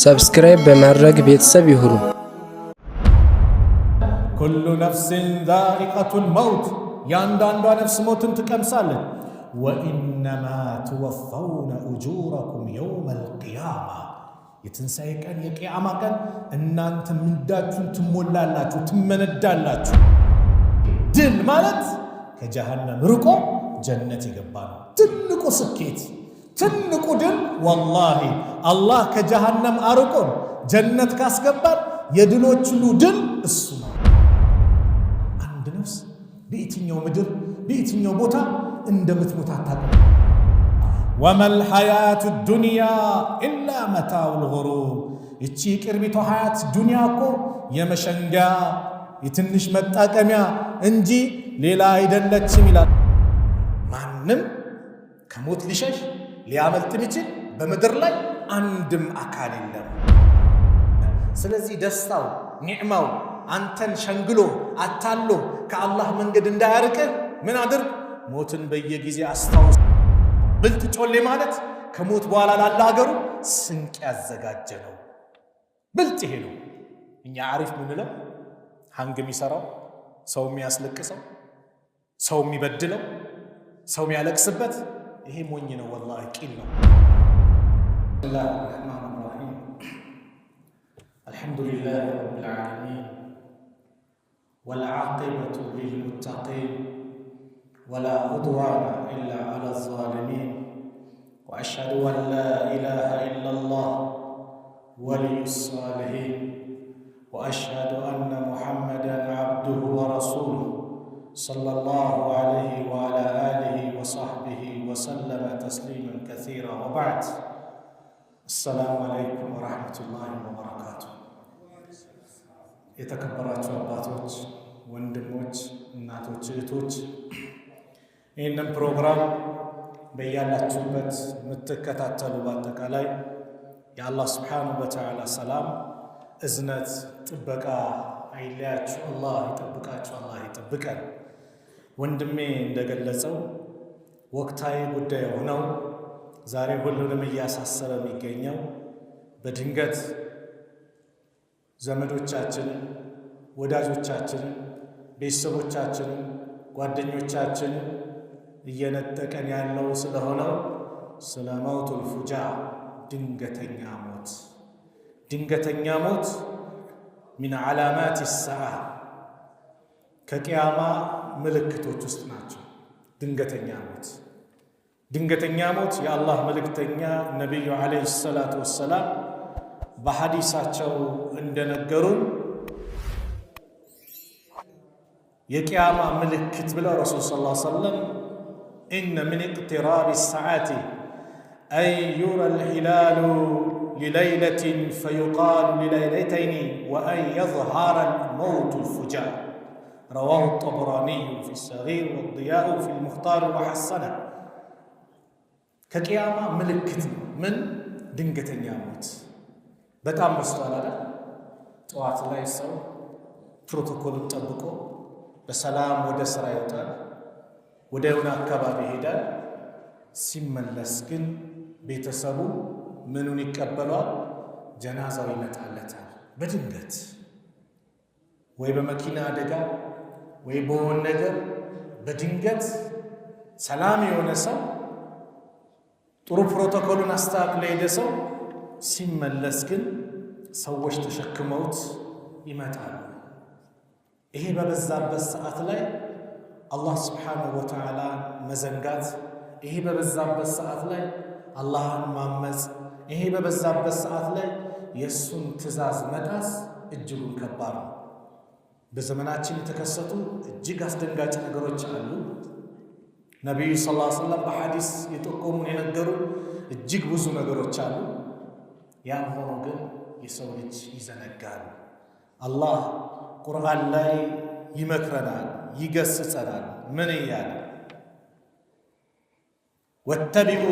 ሰብስክራይብ በማድረግ ቤተሰብ ይሁኑ። ኩሉ ነፍስን ዛኢቀቱል መውት ያንዳንዷ ነፍስ ሞትን ትቀምሳለች። ወኢነማ ትወፈውነ ኡጁረኩም የውመል ቂያማ የትንሣኤ ቀን የቂያማ ቀን እናንተ ምንዳችሁን ትሞላላችሁ፣ ትመነዳላችሁ። ድል ማለት ከጀሃነም ርቆ ጀነት የገባ ነው። ትልቁ ስኬት ትልቁ ድል ወላሂ አላህ ከጀሃነም አርቆን ጀነት ካስገባን የድሎች ሁሉ ድል እሱ ነው። አንድ ነፍስ በየትኛው ምድር በየትኛው ቦታ እንደምትሞት አታውቅም። ወመል ሐያቱ ዱንያ ኢላ መታኡል ጉሩር እቺ ቅርቢቷ ሐያት ዱንያ እኮ የመሸንጊያ የትንሽ መጣቀሚያ እንጂ ሌላ አይደለችም ይላል። ማንም ከሞት ሊሸሽ ሊያመልጥ ቢችል በምድር ላይ አንድም አካል የለም። ስለዚህ ደስታው ኒዕማው አንተን ሸንግሎ አታሎ ከአላህ መንገድ እንዳያርቅህ ምን አድርግ? ሞትን በየጊዜ አስታውስ። ብልጥ ጮሌ ማለት ከሞት በኋላ ላለ ሀገሩ ስንቅ ያዘጋጀ ነው። ብልጥ ይሄ ነው። እኛ አሪፍ ምንለው ሀንግ የሚሰራው ሰው የሚያስለቅሰው ሰው የሚበድለው ሰው የሚያለቅስበት ይሄ ሞኝ ነው። ወላሂ ቂል ነው። ብስሚላህ አርረህማን አርረሂም አልሐምዱሊላህ ረቢል ዓለሚን ወልዓቂበቱ ሊልሙተቂን ወላ ዑድዋነ ኢላ ዐላ ዛሊሚን ወአሽሀዱ አን ላ ኢላሃ ኢለላህ ወሊዩ ሷሊሒን ወአሽሀዱ አነ ሙሐመደን ዐብዱሁ ወረሱሉሁ ሰለላሁ ዐለይሂ ወዐላ አሊሂ ወሰሕቢሂ ወሰለመ ተስሊመን ከሲራ ወበዕድ። አሰላሙ ዐለይኩም ወረሕመቱላሂ ወበረካቱሁ። የተከበራችሁ አባቶች፣ ወንድሞች፣ እናቶች፣ እህቶች ይህንን ፕሮግራም በያላችሁበት የምትከታተሉ በአጠቃላይ የአላህ ስብሓነሁ ወተዓላ ሰላም፣ እዝነት፣ ጥበቃ አይለያችሁ። አላህ ይጠብቃችሁ፣ አላህ ይጠብቀን። ወንድሜ እንደገለጸው ወቅታዊ ጉዳይ ሆነው ዛሬ ሁሉንም እያሳሰበ የሚገኘው በድንገት ዘመዶቻችንን፣ ወዳጆቻችንን፣ ቤተሰቦቻችንን፣ ጓደኞቻችንን እየነጠቀን ያለው ስለሆነው ስለ መውቱል ፉጃ ድንገተኛ ሞት። ድንገተኛ ሞት ሚን ዓላማት ሰዓ ከቅያማ ምልክቶች ውስጥ ናቸው። ድንገተኛ ሞት ድንገተኛ ሞት የአላህ መልእክተኛ ነቢዩ ዓለይሂ ሰላቱ ወሰላም በሐዲሳቸው እንደነገሩን የቅያማ ምልክት ብለው ረሱል ሰለላሁ ዐለይሂ ወሰለም ኢነ ሚን ኢቅቲራቢ ሰዓቲ አን ዩራ አልሂላሉ ሊለይለትን ፈዩቃሉ ሊለይለተይኒ ወአን የዝሀረ መውቱል ፉጃ ረዋሁ ጠበራኒዩ ፊ ሰጊር ወድያኡ ፊ ልሙኽታር ወሐሰነ። ከቅያማ ምልክት ነው። ምን? ድንገተኛ ሞት በጣም በዝቷል አይደል? ጠዋት ላይ ሰው ፕሮቶኮልን ጠብቆ በሰላም ወደ ስራ ይወጣል፣ ወደ የሆነ አካባቢ ይሄዳል። ሲመለስ ግን ቤተሰቡ ምኑን ይቀበሏል? ጀናዛው ይመጣለታል። በድንገት ወይ በመኪና አደጋ ወይ በሆነ ነገር በድንገት ሰላም የሆነ ሰው ጥሩ ፕሮቶኮሉን አስተካክሎ የሄደ ሰው ሲመለስ ግን ሰዎች ተሸክመውት ይመጣሉ። ይሄ በበዛበት ሰዓት ላይ አላህ ስብሓነሁ ወተዓላ መዘንጋት፣ ይሄ በበዛበት ሰዓት ላይ አላህን ማመፅ፣ ይሄ በበዛበት ሰዓት ላይ የእሱን ትእዛዝ መጣስ እጅጉን ከባድ ነው። በዘመናችን የተከሰቱ እጅግ አስደንጋጭ ነገሮች አሉ። ነቢዩ ሰለላሁ ዐለይሂ ወሰለም በሐዲስ የጠቆሙን የነገሩ እጅግ ብዙ ነገሮች አሉ። ያም ሆኖ ግን የሰው ልጅ ይዘነጋል። አላህ ቁርአን ላይ ይመክረናል፣ ይገስጸናል። ምን እያለ? ወተቢዑ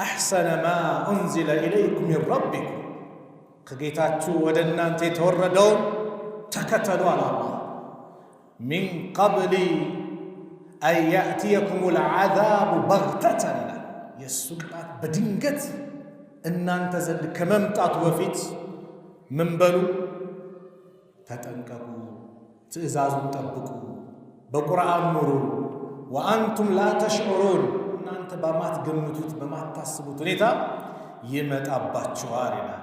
አሕሰነ ማ ኡንዚለ ኢለይኩም ሚን ረቢኩም ከጌታችሁ ወደ እናንተ የተወረደውን ተከተሉ አለ አላህ። ሚን ቀብሊ አን ያእትየኩሙል ዐዛቡ በግተተን ይላል። የእሱ ቅጣት በድንገት እናንተ ዘንድ ከመምጣቱ በፊት ምን በሉ? ተጠንቀቁ፣ ትእዛዙን ጠብቁ፣ በቁርአን ኑሩ። ወአንቱም ላ ተሽዑሩን እናንተ በማትገምቱት በማታስቡት ሁኔታ ይመጣባችኋል ይላል።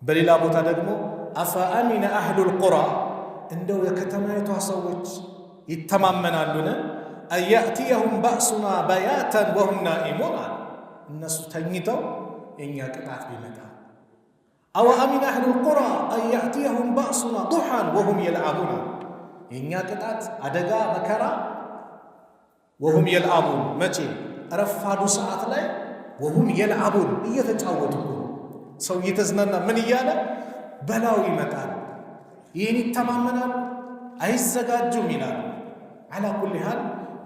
በሌላ ቦታ ደግሞ አፈአሚነ አህሉል ቁራ እንደው የከተማይቷ ሰዎች ይተማመናሉን? አን ያእትየሁም በእሱና በያተን ወሁም ናኢሙን አለ። እነሱ ተኝተው የእኛ ቅጣት ቢመጣ። አወ አሚነ አህሉል ቁራ አን ያእትየሁም በእሱና ዱሓን ወሁም የልዓቡን የእኛ ቅጣት አደጋ መከራ ወሁም የልዓቡን መቼ? ረፋዱ ሰዓት ላይ ወሁም የልዓቡን እየተጫወቱ ሰው እየተዝናና ምን እያለ በላው ይመጣል። ይህን ይተማመናሉ፣ አይዘጋጁም ይላሉ። አላ ኩሊ ሃል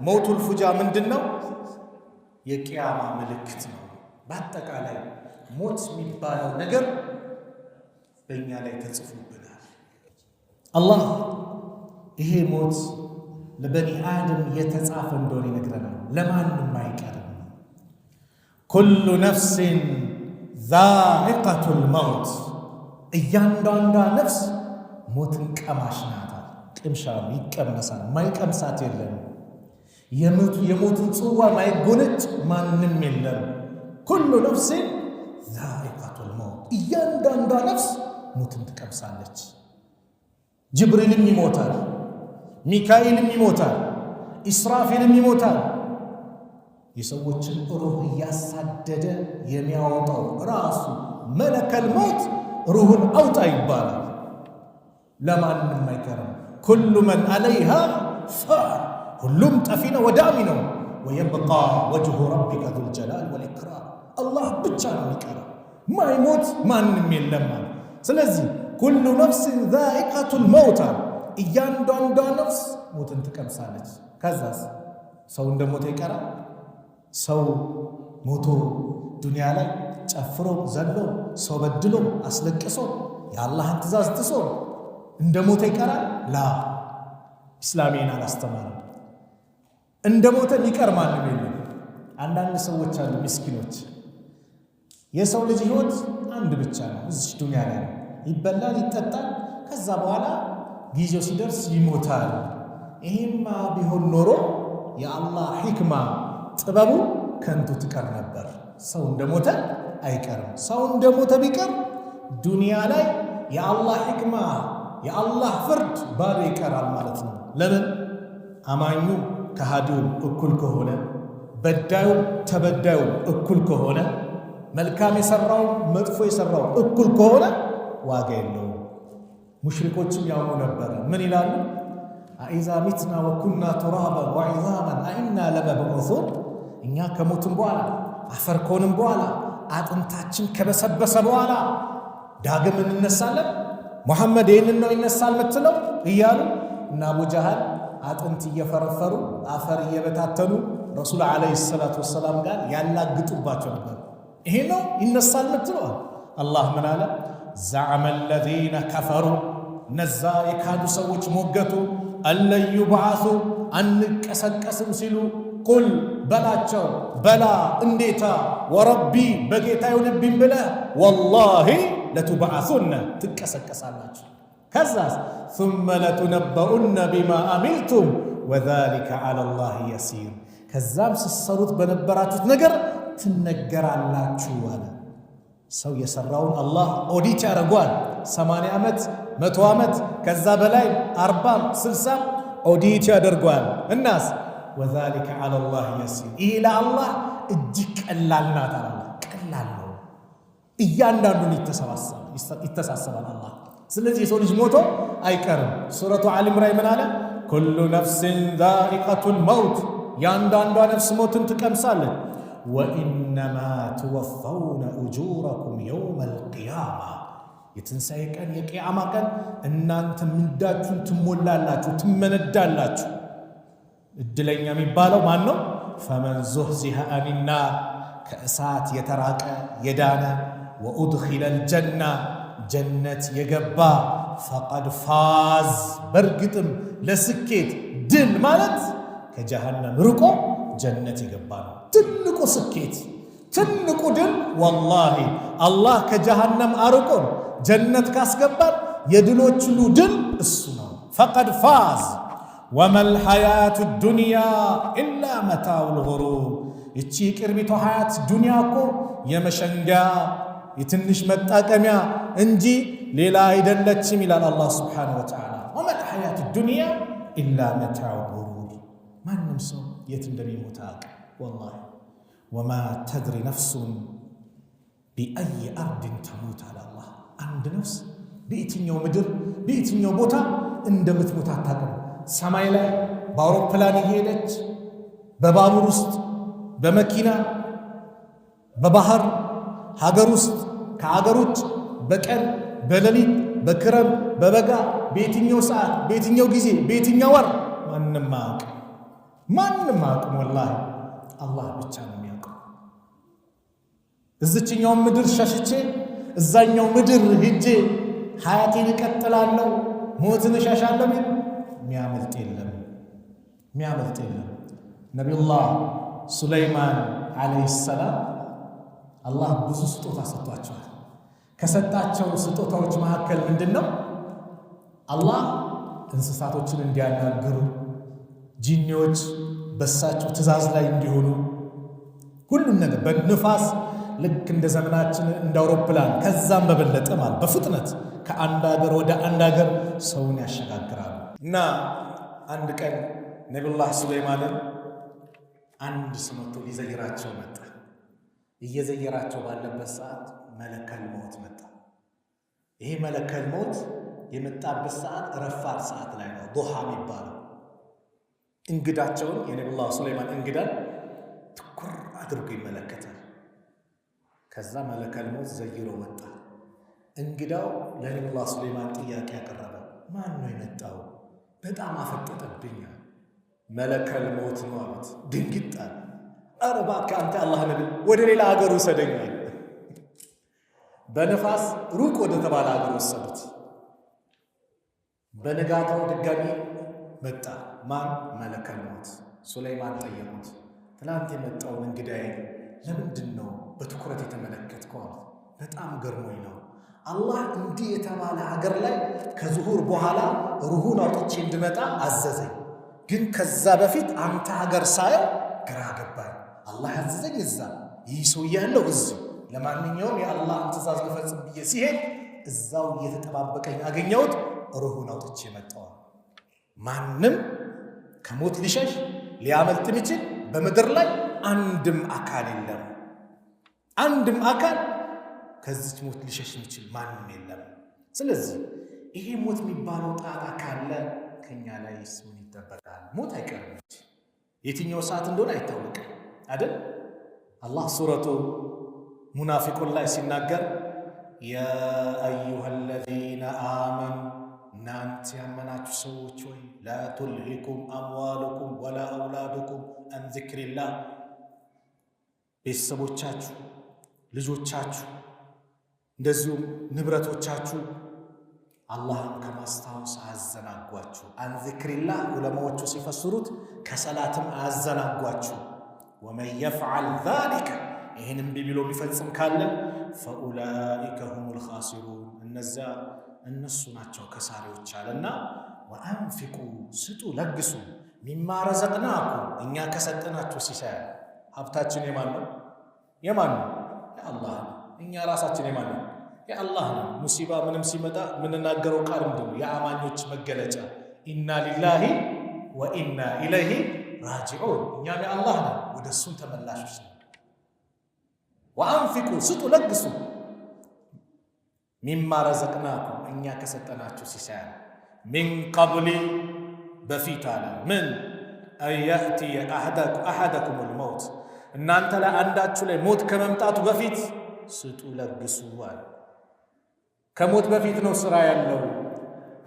መውቱል ፉጃ ምንድን ነው? የቂያማ ምልክት ነው። በአጠቃላይ ሞት የሚባለው ነገር በእኛ ላይ ተጽፎብናል። አላህ ይሄ ሞት ለበኒ አደም የተጻፈ እንደሆነ ይነግረናል። ለማንም አይቀርም። ኩሉ ነፍሲን ዛኢቀቱል መውት እያንዳንዷ ነፍስ ሞትን ቀማሽ ናት። ቅምሻ ይቀመሳል፣ ማይቀምሳት የለም። የሞትን ጽዋ ማይጎነጭ ማንም የለም። ኩሉ ነፍሲን ዛኢቀቱል መውት እያንዳንዷ ነፍስ ሞትን ትቀምሳለች። ጅብሪልም ይሞታል፣ ሚካኤልም ይሞታል፣ ኢስራፊልም ይሞታል። የሰዎችን ሩህ እያሳደደ የሚያወጣው ራሱ መለከል ሞት ሩህን አውጣ ይባላል። ለማንም አይቀርም። ኩሉ መን አለይሃ ፋን ሁሉም ጠፊ ነው፣ ወዳሚ ነው። ወየብቃ ወጅሁ ረቢከ ዙል ጀላል ወልኢክራም አላህ ብቻ ነው የሚቀረው፣ ማይሞት ማንም የለም። ስለዚህ ኩሉ ነፍስን ዛኢቀቱል መውት እያንዳንዷ ነፍስ ሞትን ትቀምሳለች። ከዛስ ሰው እንደ ሞተ ይቀራል? ሰው ሞቶ ዱንያ ላይ ጨፍሮ ዘሎ ሰው በድሎ አስለቅሶ የአላህን ትእዛዝ ጥሶ እንደ ሞተ ይቀራል? ላ ኢስላሜን አላስተማረም። እንደ ሞተ የሚቀር ማንም የለም። አንዳንድ ሰዎች አሉ ምስኪኖች፣ የሰው ልጅ ህይወት አንድ ብቻ ነው። እዚህ ዱንያ ላይ ይበላል፣ ይጠጣል፣ ከዛ በኋላ ጊዜው ሲደርስ ይሞታል። ይሄማ ቢሆን ኖሮ የአላህ ሂክማ ጥበቡ ከንቱ ትቀር ነበር። ሰው እንደሞተ አይቀርም። ሰው እንደሞተ ቢቀር ዱንያ ላይ የአላህ ሂክማ የአላህ ፍርድ ባዶ ይቀራል ማለት ነው። ለምን? አማኙ ከሃዲውም እኩል ከሆነ፣ በዳዩ ተበዳዩ እኩል ከሆነ፣ መልካም የሰራው መጥፎ የሰራው እኩል ከሆነ ዋጋ የለውም። ሙሽሪኮችም ያውኑ ነበረ። ምን ይላሉ? አኢዛ ሚትና ወኩና ቱራበን ወዒዛመን አኢና ለመብዑሱን እኛ ከሞትን በኋላ አፈር ከሆንም በኋላ አጥንታችን ከበሰበሰ በኋላ ዳግም እንነሳለን? ሙሐመድ ይህንን ነው ይነሳል ምትለው እያሉ እና አቡ ጀሃል አጥንት እየፈረፈሩ አፈር እየበታተኑ ረሱል ዓለይሂ ሰላቱ ወሰላም ጋር ያላግጡባቸው ነበር። ይሄ ነው ይነሳል ምትለው? አላህ ምን አለ? ዘዐመ አለዚነ ከፈሩ እነዛ የካዱ ሰዎች ሞገቱ አለን ዩብዓሱ አንቀሰቀስም ሲሉ ቁል በላቸው በላ እንዴታ ወረቢ በጌታ ይሁንብኝ ብለህ ወላሂ ለቱብዓሱነ ትቀሰቀሳላችሁ። ከዛስ ثم ለቱነበኡነ ቢማ አሚልቱም ወዛሊከ ዐለላሂ የሲር ከዛም ስትሰሩት በነበራችሁት ነገር ትነገራላችሁ አለ። ሰው የሰራውን አላህ ኦዲት ያደርጓል። 80 ዓመት 100 ዓመት ከዛ በላይ 40 60 ኦዲት ያደርጓል። እናስ ወዛሊከ ዐለላሂ የሲር ይህ ለአላህ እጅግ ቀላል ናት አለ። ቀላል ነው፣ እያንዳንዱን ይተሳሰባል አላህ። ስለዚህ የሰው ልጅ ሞቶ አይቀርም። ሱረቱ አሊ ኢምራን ምን አለ? ኩሉ ነፍስን ዛኢቀቱል መውት ያንዳንዷ ነፍስ ሞትን ትቀምሳለች። ወኢነማ ትወፈውነ ኡጁረኩም የውመል ቂያማ የትንሣኤ ቀን የቂያማ ቀን እናንተ ምንዳችሁን ትሞላላችሁ፣ ትመነዳላችሁ። እድለኛ የሚባለው ማን ነው? ፈመን ዙህዚሀ አኒናር ከእሳት የተራቀ የዳነ ወኡድኺለል ጀና ጀነት የገባ ፈቀድ ፋዝ በእርግጥም ለስኬት ድል ማለት ከጀሃነም ርቆ ጀነት የገባ ነው። ትልቁ ስኬት ትልቁ ድል ወላሂ አላህ ከጀሃነም አርቆን ጀነት ካስገባን የድሎች ሁሉ ድል እሱ ነው። ፈቀድ ፋዝ ወመል ሐያቱ ዱንያ ኢላ መታኡል ጉሩር። ይቺ ቅርቢቷ ሐያት ዱንያ እኮ የመሸንጊያ የትንሽ መጣቀሚያ እንጂ ሌላ አይደለችም ይላል አላህ ሱብሓነሁ ወተዓላ። ወመል ሐያቱ ዱንያ ኢላ መታኡል ጉሩር። ማንም ሰው የት እንደሚሞት አያውቅም ወላሂ። ወማ ተድሪ ነፍሱን ቢአይ አርድን ተሙት አለ አላህ። አንድ ነፍስ በየትኛው ምድር በየትኛው ቦታ እንደምትሞት አታውቅም። ሰማይ ላይ በአውሮፕላን እየሄደች በባቡር ውስጥ በመኪና በባህር ሀገር ውስጥ ከሀገር ውጭ በቀን በሌሊት በክረም በበጋ በየትኛው ሰዓት በየትኛው ጊዜ በየትኛው ወር ማንም አያውቅም ወላሂ አላህ ብቻ ነው የሚያውቀው። እዚችኛው ምድር ሸሽቼ እዛኛው ምድር ሄጄ ሐያቴን እቀጥላለሁ ሞትን እሸሻለሁ የሚያመልጥ የለም። ነቢዩላህ ሱለይማን ዓለይሂ ሰላም አላህ ብዙ ስጦታ ሰጥቷቸዋል። ከሰጣቸው ስጦታዎች መካከል ምንድነው? አላህ እንስሳቶችን እንዲያናግሩ፣ ጂኒዎች በሳቸው ትእዛዝ ላይ እንዲሆኑ፣ ሁሉም ነገር በንፋስ ልክ እንደ ዘመናችን እንደ አውሮፕላን ከዛም በበለጠ ማለት በፍጥነት ከአንድ ሀገር ወደ አንድ ሀገር ሰውን ያሸጋግራሉ። እና አንድ ቀን ነቢዩላህ ሱለይማንን አንድ ሰው መጥቶ ሊዘይራቸው መጣ። እየዘየራቸው ባለበት ሰዓት መለከል ሞት መጣ። ይሄ መለከል ሞት የመጣበት ሰዓት ረፋድ ሰዓት ላይ ነው፣ ዱሃ የሚባለው። እንግዳቸውን የነቢዩላህ ሱለይማን እንግዳን ትኩር አድርጎ ይመለከታል። ከዛ መለከል ሞት ዘይሮ ወጣ። እንግዳው ለነቢዩላህ ሱለይማን ጥያቄ ያቀረበ፣ ማን ነው የመጣው? በጣም አፈጠጠብኛል። መለከል ሞት ነው አሉት። ድንግጥ አለ። ኧረ እባክህ አንተ አላህ ነብይ ወደ ሌላ ሀገር ውሰደኛል። በነፋስ ሩቅ ወደ ተባለ ሀገር ወሰዱት። በነጋታው ድጋሚ መጣ። ማን? መለከል ሞት። ሱለይማን ጠየቁት፣ ትናንት የመጣውን እንግዳዬ ለምንድን ነው በትኩረት የተመለከትከው? በጣም ገርሞኝ ነው። አላህ እንዲህ የተባለ ሀገር ላይ ከዙሁር በኋላ ሩሁን አውጥቼ እንድመጣ አዘዘኝ። ግን ከዛ በፊት አንተ ሀገር ሳየው ግራ ገባኝ። አላህ ያዘዘኝ እዛ፣ ይህ ሰው ያለው እዚህ። ለማንኛውም የአላህን ትእዛዝ ልፈጽም ብዬ ሲሄድ እዛው እየተጠባበቀኝ አገኘሁት። ሩሁን አውጥቼ መጣሁ። ማንም ከሞት ሊሸሽ ሊያመልጥ የሚችል በምድር ላይ አንድም አካል የለም። አንድም አካል ከዚች ሞት ሊሸሽ የሚችል ማንም የለም። ስለዚህ ይሄ ሞት የሚባለው ጣጣ ካለ ከኛ ላይ ምን ይጠበቃል? ሞት አይቀርም። የትኛው ሰዓት እንደሆነ አይታወቅም አይደል? አላህ ሱረቱ ሙናፊቁን ላይ ሲናገር ያ አዩሃ አለዚነ አመኑ እናንተ ያመናችሁ ሰዎች ሆይ ላ ቱልሂኩም አምዋሉኩም ወላ አውላዱኩም አን ዚክሪላህ፣ ቤተሰቦቻችሁ፣ ልጆቻችሁ፣ እንደዚሁም ንብረቶቻችሁ አላህን ከማስታወስ አያዘናጓችሁ። አን ዚክሪላህ ዑለማዎቹ ሲፈስሩት ከሰላትም አያዘናጓችሁ። ወመን የፍዓል ዛሊከ ይህንም ቢብሎ የሚፈጽም ካለ ፈኡላኢከ ሁሙል ኻሲሩን እነዚያ እነሱ ናቸው ከሳሪዎች አለና ወአንፊቁ ስጡ ለግሱ ሚማ ረዘቅናኩም እኛ ከሰጠናችሁ ሲሳይ። ሀብታችን የማን ነው? የማን ነው? የአላህ ነው። እኛ ራሳችን የማን ነው? የአላህ ነው። ሙሲባ ምንም ሲመጣ የምንናገረው ቃል ምንድን ነው? የአማኞች መገለጫ ኢና ሊላሂ ወኢና ኢለይሂ ራጂዑን። እኛም የአላህ ነው፣ ወደ እሱም ተመላሾች ነው። ወአንፊቁ ስጡ ለግሱ ሚማ ረዘቅናኩም እኛ ከሰጠናችሁ ሲሳይ። ሚን ቀብሊ በፊት አለ ምን አንየእትየ አሐደኩሙል መውት እናንተ ላይ አንዳችሁ ላይ ሞት ከመምጣቱ በፊት ስጡ ለግሱ አለ። ከሞት በፊት ነው ስራ ያለው።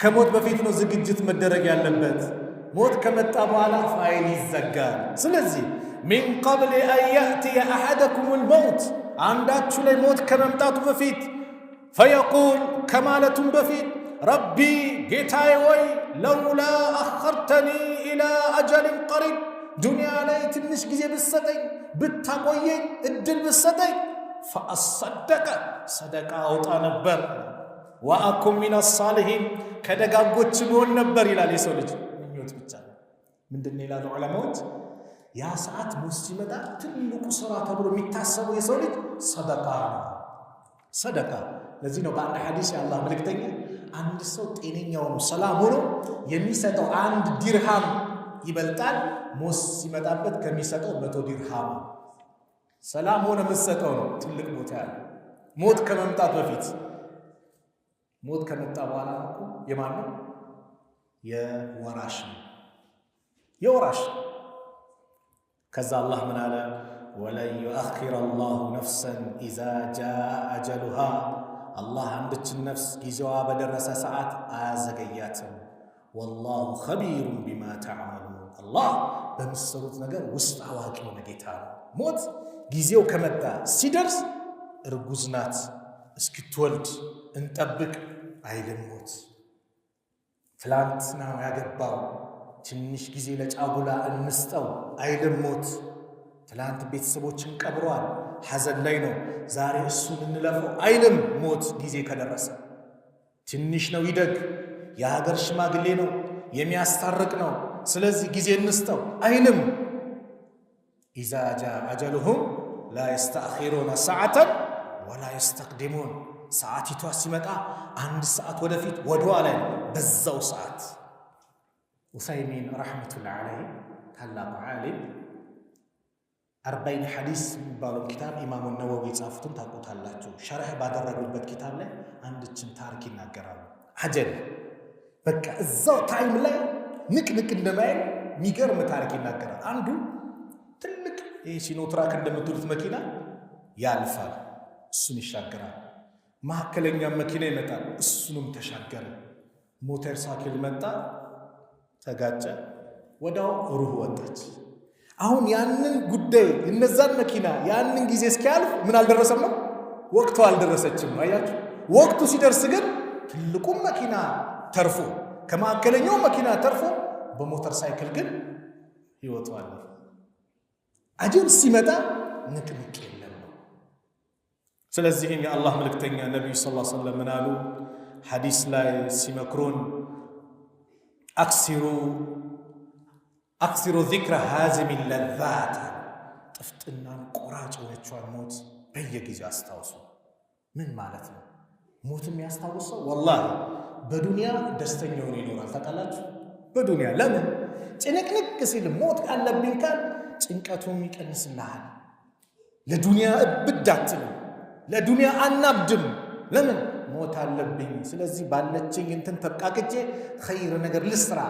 ከሞት በፊት ነው ዝግጅት መደረግ ያለበት። ሞት ከመጣ በኋላ ፋይል ይዘጋል። ስለዚህ ሚን ቀብል አን የእትየ አሐደኩሙል መውት አንዳችሁ ላይ ሞት ከመምጣቱ በፊት ፈየቁል ከማለቱም በፊት ረቢ ጌታዬ ወይ ለውላ አኸርተኒ ኢላ አጀልን ቀሪብ ዱንያ ላይ ትንሽ ጊዜ ብትሰጠኝ ብታቆየኝ እድል ብትሰጠኝ ፈአሰደቀ ሰደቃ አውጣ ነበር ወአኩም ሚነ ሳሊሒን ከደጋጎች ብሆን ነበር ይላል። የሰው ልጅ ምኞት ብቻ ነው። ምንድነው ይላሉ ዑለማዎች? ያ ሰዓት ሞት ሲመጣ ትልቁ ስራ ተብሎ የሚታሰበው የሰው ልጅ ሰደቃ ነው። ሰደቃ። ለዚህ ነው በአንድ ሐዲስ የአላህ መልእክተኛ አንድ ሰው ጤነኛ ሆኖ ሰላም ሆኖ የሚሰጠው 1 ዲርሃም ይበልጣል ሞት ሲመጣበት ከሚሰጠው 100 ዲርሃም። ሰላም ሆነ የምትሰጠው ነው ትልቅ ቦታ ያለው። ሞት ከመምጣት በፊት ሞት ከመጣ በኋላ እኮ የማን ነው? የወራሽ ነው። የወራሽ ከዛ አላህ ምን አለ? ወለን ዩአኺረ አላሁ ነፍሰን ኢዛ ጃአ አጀሉሃ አላህ አንድችን ነፍስ ጊዜዋ በደረሰ ሰዓት አያዘገያትም። ወላሁ ኸቢሩን ቢማ ተዕመሉን አላህ በምትሰሩት ነገር ውስጥ አዋቂ የሆነ ጌታ ነው። ሞት ጊዜው ከመጣ ሲደርስ እርጉዝ ናት እስክትወልድ እንጠብቅ አይልም። ሞት ትላንት ነው ያገባው ትንሽ ጊዜ ለጫጉላ እንስጠው አይልም። ሞት ትላንት ቤተሰቦችን ቀብሯል ሐዘን ላይ ነው ዛሬ እሱን እንለፈው አይልም። ሞት ጊዜ ከደረሰ ትንሽ ነው ይደግ የሀገር ሽማግሌ ነው የሚያስታርቅ ነው ስለዚህ ጊዜ እንስጠው አይልም። ኢዛ ጃአ አጀሉሁም ላ የስተአኺሩነ ሰዓተን ወላ የስተቅዲሙን ሰዓቲቷ ሲመጣ 1 ሰዓት ወደፊት ወደኋላ በዛው ሰዓት። ዑሰይሚን ረሕመቱላህ ዐለይህ ታላቁ ዓሊም 40 ሐዲስ የሚባለው ኪታብ ኢማሙ ነወዊ የጻፉትን ታውቁታላችሁ። ሸርህ ባደረጉበት ኪታብ ላይ አንድችን ታሪክ ይናገራሉ። አጀል በቃ እዛው ታይም ላይ ንቅንቅ እንደማይል የሚገርም ታሪክ ይናገራል። አንዱ ትልቅ ሲኖትራክ እንደምትሉት መኪና ያልፋል፣ እሱን ይሻገራል። መካከለኛ መኪና ይመጣል፣ እሱንም ተሻገረ። ሞተር ሳይክል መጣ፣ ተጋጨ፣ ወዳው ሩህ ወጣች። አሁን ያንን ጉዳይ እነዛን መኪና ያንን ጊዜ እስኪያልፍ ምን አልደረሰም ነው ወቅቱ አልደረሰችም። አያችሁ፣ ወቅቱ ሲደርስ ግን ትልቁም መኪና ተርፎ ከመካከለኛው መኪና ተርፎ በሞተር ሳይክል ግን ህይወቱ አለ። አጀብ ሲመጣ ንቅንቅ የለም ነው። ስለዚህም የአላህ መልእክተኛ ነቢዩ ሰለላሁ ዐለይሂ ወሰለም ምን አሉ? ሐዲስ ላይ ሲመክሩን አክሲሩ ዚክረ ሃዚሚ ለዛት ጥፍጥናን ቆራጭ የሆነችዋን ሞት በየጊዜው አስታውሱ። ምን ማለት ነው? ሞት የሚያስታውሰው ወላሂ በዱንያ ደስተኛ ሆኖ ይኖራል። ታውቃላችሁ? በዱንያ ለምን ጭንቅንቅ ሲል ሞት አለብኝ ካል ጭንቀቱን ይቀንስልሃል። ለዱንያ እብድ አትልም፣ ለዱንያ አናብድም። ለምን ሞት አለብኝ፣ ስለዚህ ባለችኝ እንትን ተብቃቅቼ ኸይር ነገር ልስራ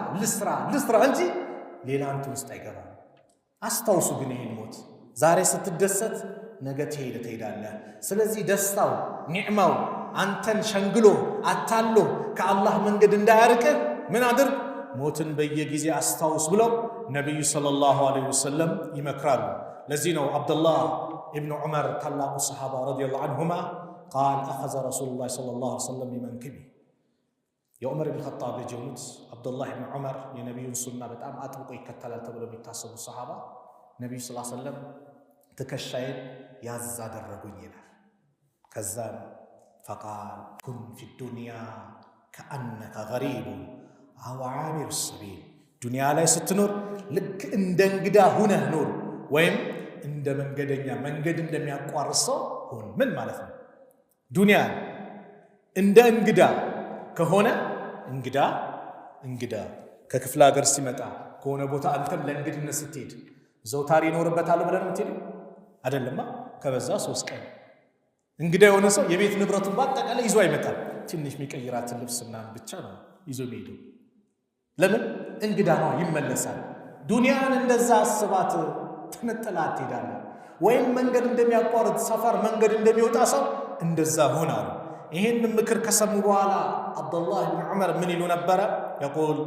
እንጂ ሌላ እንትን ውስጥ አይገባም። አስታውሱ ግን ይህን ሞት ዛሬ ስትደሰት ነገ ትሄዳለህ። ስለዚህ ደስታው ኒዕማው አንተን ሸንግሎ አታሎ ከአላህ መንገድ እንዳያርቅህ ምን አድርግ? ሞትን በየጊዜ አስታውስ ብለው ነቢዩ ሰለላሁ ዐለይሂ ወሰለም ይመክራሉ። ለዚህ ነው አብዱላህ ኢብኑ ዑመር ታላቁ ሰሓባ ረዲየላሁ ዐንሁማ ቃል አኸዘ ረሱሉላህ ሰለላሁ ዐለይሂ ወሰለም ቢመንኪቢ የዑመር ብን ኸጣብ ልጅ የሆኑት አብዱላህ ብን ዑመር የነቢዩን ሱና በጣም አጥብቆ ይከተላል ተብሎ የሚታሰቡ ሰሓባ ነቢዩ ሰለላሁ ዐለይሂ ወሰለም ትከሻዬን ያዝ አደረጉኝ ይላል። ከዛም ፈቃል ኩን ፊ ዱንያ ከአነከ ገሪቡን አው ዓቢሩ ሰቢል ዱንያ ላይ ስትኖር ልክ እንደ እንግዳ ሁነህ ኑር፣ ወይም እንደ መንገደኛ መንገድ እንደሚያቋርጥ ሰው ሁን። ምን ማለት ነው? ዱንያ እንደ እንግዳ ከሆነ እንግዳ ከክፍለ ሀገር ሲመጣ ከሆነ ቦታ አንተም ለእንግድነት ስትሄድ ዘውታሪ ይኖርበታል ብለን የምትሄድ አይደለማ። ከበዛ 3 ቀን እንግዳ የሆነ ሰው የቤት ንብረቱን በአጠቃላይ ይዞ አይመጣም። ትንሽ የሚቀይራትን ልብስና ብቻ ነው ይዞ የሚሄደው። ለምን? እንግዳ ነው፣ ይመለሳል። ዱንያን እንደዛ አስባት ተነጥላ ትሄዳለህ። ወይም መንገድ እንደሚያቋርጥ ሰፈር መንገድ እንደሚወጣ ሰው እንደዛ ሆናሉ። ይህን ምክር ከሰሙ በኋላ አብዱላህ ብን ዑመር ምን ይሉ ነበረ? የቁል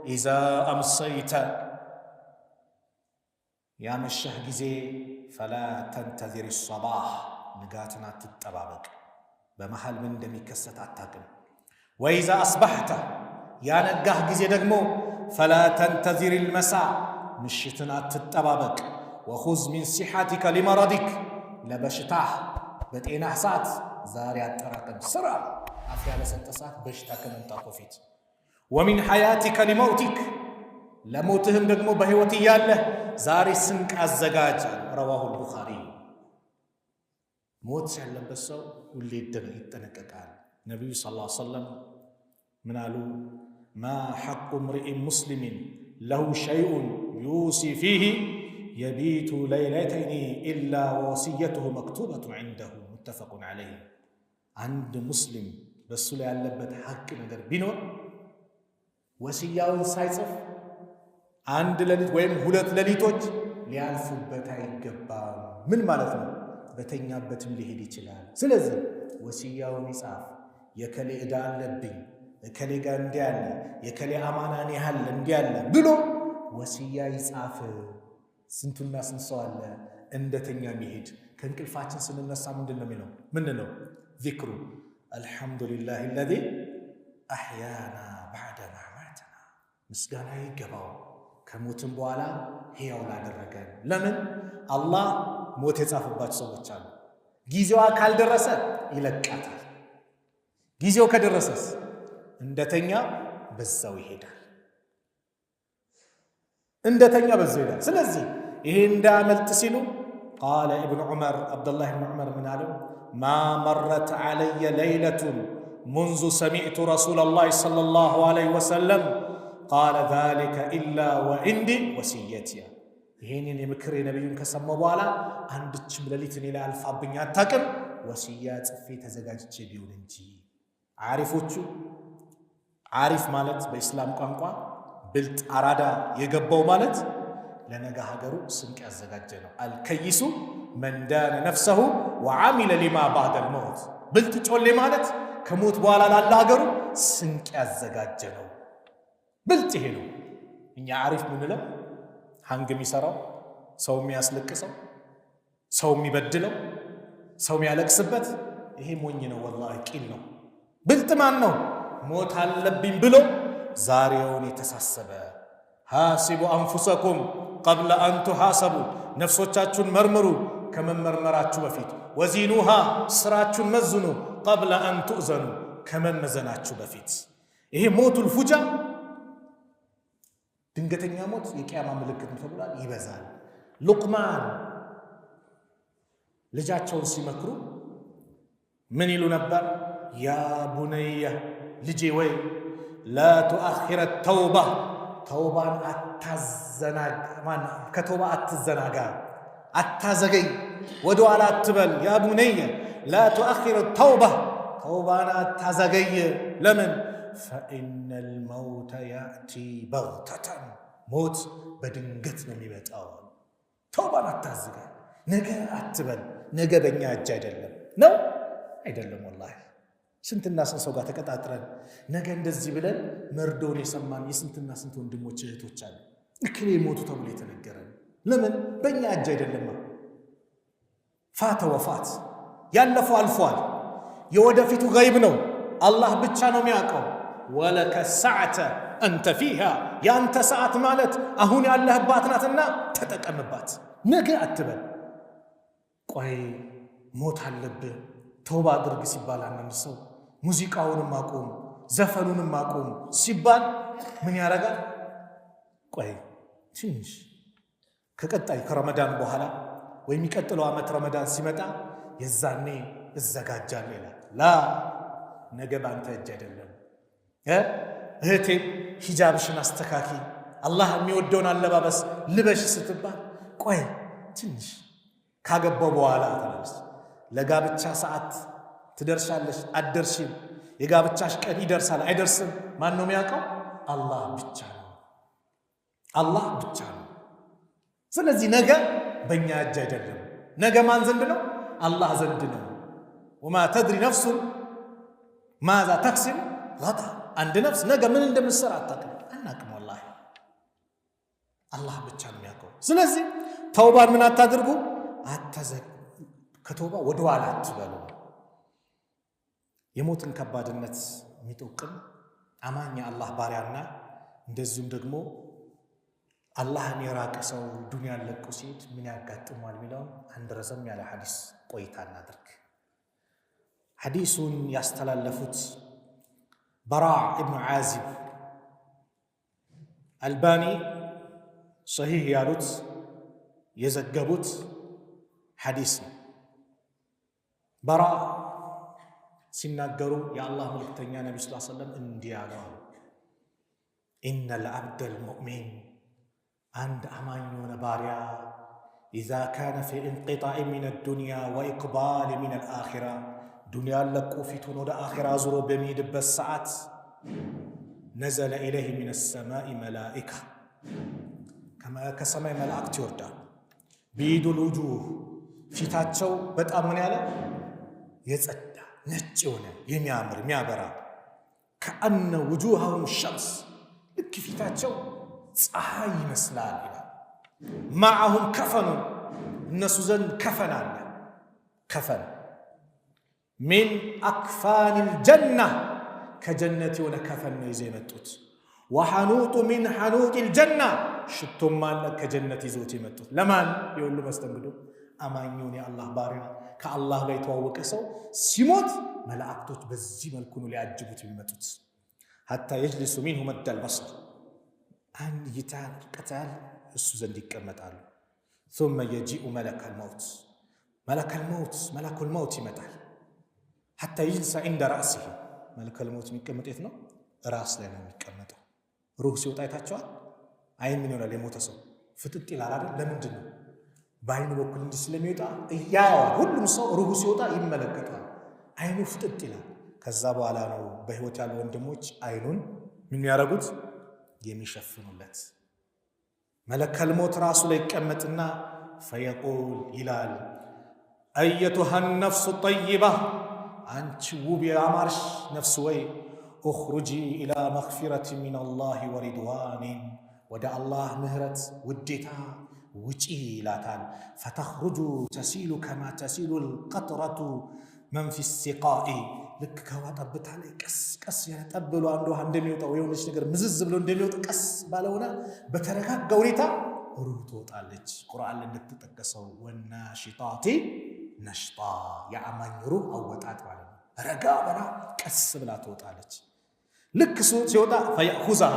ኢዛ አምሰይተ ያመሸህ ጊዜ ፈላ ተንተዚር ሰባህ ንጋትን አትጠባበቅ፣ በመሃል ምን እንደሚከሰት አታቅም። ወኢዛ አስባሕተ ያነጋህ ጊዜ ደግሞ ፈላ ተንተዚር ልመሳ ምሽትን አትጠባበቅ። ወኹዝ ሚን ሲሐቲከ ሊመረዲክ ለበሽታህ በጤናህ ሰዓት ዛሬ አጠራቀም ስራ። አፍያ በሰጠ ሰዓት በሽታ ከመምጣቱ በፊት ወሚን ሐያቲከ ሊመውቲክ ለሞትህም ደግሞ በሕይወት እያለህ ዛሬ ስንቅ አዘጋጅ። ረዋሁ አልቡኻሪ። ሞት ያለበት ሰው ሁሌ ይጠነቀቃል። ነቢዩ ሰለላሁ ዐለይሂ ወሰለም ምን አሉ? ማ ሐቁ ምርኢን ሙስሊሚን ለሁ ሸይኡን ዩሲ ፊህ የቢቱ ለይለተይኒ ኢላ ወወሲየቱሁ መክቱበቱን ዐንደሁ ሙተፈቁን ዐለይህ። አንድ ሙስሊም በሱ ላይ ያለበት ሐቅ ነገር ቢኖር ወሲያውን ሳይጽፍ አንድ ሌሊት ወይም ሁለት ሌሊቶች ሊያልፉበት አይገባም። ምን ማለት ነው? በተኛበትም ሊሄድ ይችላል። ስለዚህ ወሲያውን ይጻፍ። የከሌ ዕዳ አለብኝ፣ የከሌ ጋር እንዲህ ያለ፣ የከሌ አማናን ያህል እንዲህ ያለ ብሎ ወሲያ ይጻፍ። ስንቱና ስንት ሰው አለ እንደተኛ ሚሄድ። ከእንቅልፋችን ስንነሳ ምንድን ነው የሚለው? ምንድን ነው ዚክሩ? አልሐምዱሊላህ አለዚ አሕያና በዕደማ አማተና። ምስጋና ይገባው ከሞትም በኋላ ሕያው ላደረገን። ለምን? አላህ ሞት የጻፈባቸው ሰዎች አሉ። ጊዜዋ ካልደረሰ ይለቃታል። ጊዜው ከደረሰስ እንደተኛ በዛው ይሄዳል። እንደተኛ በዛው ይሄዳል። ስለዚህ ይሄ እንዳመልጥ ሲሉ ቃለ ኢብኑ ዑመር አብዱላህ ኢብኑ ዑመር ምን አለው? ማ መረት ዐለየ ለይለቱን ሙንዙ ሰሚዕቱ ረሱለላህ ሰለላሁ ዐለይሂ ወሰለም ቃለ ዛሊከ ኢላ ወዒንዲ ወሲየትያ። ይሄንን የምክር የነቢዩን ከሰማሁ በኋላ አንድችም ሌሊት እኔ ላይ አልፋብኝ አታቅም፣ ወሲያ ጽፌ ተዘጋጅቼ ቢሆን እንጂ። ዓሪፎቹ ዓሪፍ ማለት በኢስላም ቋንቋ ብልጥ አራዳ የገባው ማለት ለነገ ሀገሩ ስንቅ ያዘጋጀ ነው። አልከይሱ መን ዳነ ነፍሰሁ ወዓሚለ ሊማ ባዕደል መውት። ብልጥ ጮሌ ማለት ከሞት በኋላ ላለ ሀገሩ ስንቅ ያዘጋጀ ነው። ብልጥ ይሄ ነው። እኛ ዓሪፍ ምንለው ሀንግ የሚሰራው ሰው የሚያስለቅሰው ሰው የሚበድለው ሰው የሚያለቅስበት ይሄ ሞኝ ነው። ወላሂ ቂል ነው። ብልጥ ማን ነው? ሞት አለብኝ ብሎ ዛሬውን የተሳሰበ። ሃሲቡ አንፉሰኩም ቀብለ አን ቱሓሰቡ፣ ነፍሶቻችሁን መርምሩ ከመመርመራችሁ በፊት። ወዚኑሃ፣ ስራችሁን መዝኑ ቀብለ አን ትእዘኑ፣ ከመመዘናችሁ በፊት። ይሄ ሞቱል ፉጃ ድንገተኛ ሞት የቂያማ ምልክት ተብሏል። ይበዛል። ሉቅማን ልጃቸውን ሲመክሩ ምን ይሉ ነበር? ያ ቡነየ፣ ልጄ ወይ ላ ቱአኺረ ተውባ፣ ተውባን ከተውባ አትዘናጋ፣ አታዘገይ፣ ወደ ኋላ አትበል። ያ ቡነየ ላ ቱአኺረ ተውባ፣ ተውባን አታዘገይ። ለምን? ፈኢነል መውተ ያእቲ በግተተን፣ ሞት በድንገት ነው የሚመጣው። ተውባን አታዘገይ፣ ነገ አትበል። ነገ በእኛ እጅ አይደለም ነው አይደለም። ወላሂ ስንትና ስንት ሰው ጋር ተቀጣጥረን ነገ እንደዚህ ብለን መርዶውን የሰማን የስንትና ስንት ወንድሞች እህቶች አሉ። እክሌ ሞቱ ተብሎ የተነገረን ለምን? በእኛ እጅ አይደለማ። ፋተ ወፋት፣ ያለፈው አልፏል። የወደፊቱ ገይብ ነው፣ አላህ ብቻ ነው የሚያውቀው። ወለከ ሰዓተ አንተ ፊሃ፣ የአንተ ሰዓት ማለት አሁን ያለህባት ናትና ተጠቀምባት። ነገ አትበል። ቆይ ሞት አለብህ ተውባ አድርግ ሲባል አንድ ሰው ሙዚቃውንም አቁም ዘፈኑንም አቁም ሲባል ምን ያደርጋል? ቆይ ትንሽ ከቀጣይ ከረመዳን በኋላ ወይ የሚቀጥለው ዓመት ረመዳን ሲመጣ የዛኔ እዘጋጃለሁ ይላል። ላ ነገ ባንተ እጅ አይደለም። እህቴ ሂጃብሽን አስተካኪ፣ አላህ የሚወደውን አለባበስ ልበሽ ስትባል ቆይ ትንሽ ካገባው በኋላ ተነስ። ለጋብቻ ሰዓት ትደርሻለሽ አትደርሺም? የጋብቻሽ ቀን ይደርሳል አይደርስም? ማን ነው የሚያውቀው? አላህ ብቻ ነው። አላህ ብቻ ነው። ስለዚህ ነገ በእኛ እጅ አይደለም። ነገ ማን ዘንድ ነው? አላህ ዘንድ ነው። ወማ ተድሪ ነፍሱን ማዛ ተክሲብ ገዳ። አንድ ነፍስ ነገ ምን እንደምትሰራ አታውቅም፣ አናውቅም። ወላሂ አላህ ብቻ ነው የሚያውቀው። ስለዚህ ተውባን ምን አታድርጉ፣ ከተውባ ወደ ኋላ አትበሉ። የሞትን ከባድነት የሚጠቁም አማኝ አላህ ባሪያና እንደዚሁም ደግሞ አላህን የራቀ ሰው ዱንያን ለቆ ሲሄድ ምን ያጋጥመዋል የሚለውን አንድ ረዘም ያለ ሐዲስ ቆይታ እናድርግ። ሐዲሱን ያስተላለፉት በራዕ ኢብኑ ዓዚብ አልባኒ ሰሂህ ያሉት የዘገቡት ሐዲስ ነው። በራዕ ሲናገሩ የአላህ መልእክተኛ ነቢ ስ ሰለም እንዲህ አሉ፣ ኢነል አብደል ሙእሚን አንድ አማኝ የሆነ ባሪያ ኢዛ ካነ ፊ እንቅጣዕ ሚነ ዱንያ ወኢቅባል ሚነ ልአኺራ ዱንያን ለቆ ፊቱን ወደ አኺራ ዙሮ በሚሄድበት ሰዓት ነዘለ ኢለይህ ሚነ ሰማኢ መላኢካ ከሰማይ መላእክት ይወርዳሉ። ቢዱል ውጁህ ፊታቸው በጣም ምን ያለ የጸዳ ነጭ የሆነ የሚያምር የሚያበራ ከአነ ውጁሃሁም ሸምስ ልክ ፊታቸው ፀሐይ ይመስላል ይላል። ማዐሁም ከፈኑን እነሱ ዘንድ ከፈን አለ። ከፈን ሚን አክፋኒል ጀና ከጀነት የሆነ ከፈን ነው ይዘው የመጡት። ወሐኑጡ ሚን ሐኑጢል ጀና ሽቶም አለ ከጀነት ይዞት የመጡት። ለማን የሁሉ መስተንግዶ? አማኙን የአላህ ባሪያ ከአላህ ጋር የተዋወቀ ሰው ሲሞት መላእክቶች በዚህ መልኩ ነው ሊያጅቡት የሚመጡት። ሐታ የጅሊሱ ሚንሁ መደል በስር አንድ እይታ ርቀት እሱ ዘንድ ይቀመጣሉ። ثم يجيء ملك الموت ملك الموت ይመጣል። حتى يجلس عند رأسه ملك الموت የሚቀመጥ የት ነው? ራስ ላይ ነው የሚቀመጠው። ሩህ ሲወጣ አይታችኋል? አይን ምን ይሆናል? የሞተ ሰው ፍጥጥ ይላል አይደል? ለምንድን ነው? በአይኑ በኩል እንዲህ ስለሚወጣ እያየዋል። ሁሉም ሰው ሩሁ ሲወጣ ይመለከታል። አይኑ ፍጥጥ ይላል። ከዛ በኋላ ነው በህይወት ያሉ ወንድሞች አይኑን ምን ያደርጉት? የሚሸፍኑለት። መለከል ሞት ራሱ ላይ ይቀመጥና ፈየቁል ይላል፣ አየቱሃ ነፍሱ ጠይባ አንቺ ውብ የአማርሽ ነፍስ ወይ ኡኽሩጂ ኢላ መግፊረት ሚነላሂ ወሪድዋኒን ወደ አላህ ምህረት ውዴታ ውጪ ይላታል። ፈተኽሩጁ ተሲሉ ከማ ተሲሉ ልቀጥረቱ መን ፊ ሲቃኢ ልክ ከውሃ ጠብታ ላይ ቀስ ቀስ ያጠብ ብሎ አንድ ውሃ እንደሚወጣው የሆነች ነገር ምዝዝ ብሎ እንደሚወጣ ቀስ ባለሆነ በተረጋጋ ሁኔታ ሩህ ትወጣለች። ቁርአን ላይ እንደተጠቀሰው ወናሽጣቲ ነሽጣ የአማኝ ሩህ አወጣጥ ማለት ነው። ረጋ ብላ ቀስ ብላ ትወጣለች። ልክ ሲወጣ ፈየእኹዘሃ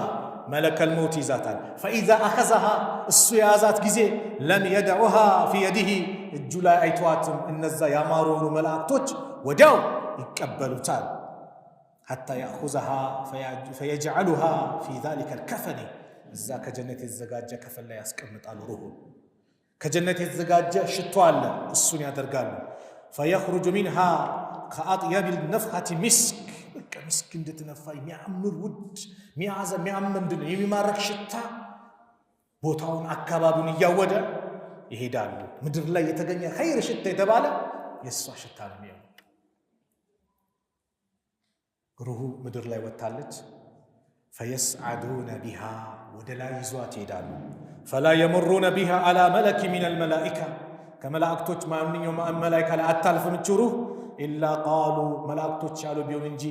መለከል ሞት ይዛታል። ፈኢዛ አኸዘሃ እሱ የያዛት ጊዜ ለም የድዑሃ ፊ የዲህ እጁ ላይ አይተዋትም። እነዛ ያማሩ መላእክቶች ወዲያው ይቀበሉታል። ሐታ የእኹዘሃ ፈየጅዐሉሃ ፊ ዛሊከ ልከፈኒ እዛ ከጀነት የተዘጋጀ ከፈን ላይ ያስቀምጣሉ። ሩሁን ከጀነት የተዘጋጀ ሽቶ አለ፣ እሱን ያደርጋሉ። ፈየኽሩጁ ሚንሃ ከአጥየቢል ነፍሐቲ ሚስክ በቃ ምስክ እንድትነፋ የሚያምር ውድ ሚያዘ የሚያምር የሚማረክ ሽታ ቦታውን አካባቢውን እያወደ ይሄዳሉ። ምድር ላይ የተገኘ ኸይር ሽታ የተባለ የእሷ ሽታ ነው የሚሆነው። ሩሁ ምድር ላይ ወጥታለች። ፈየስዓዱነ ቢሃ ወደ ላይ ይዟት ይሄዳሉ። ፈላ የመሩነ ቢሃ አላ መለኪ ሚነል መላኢካ ከመላእክቶች ማንኛውም መላኢካ ላይ አታልፍም እች ሩህ ኢላ ቃሉ መላእክቶች ያሉ ቢሆን እንጂ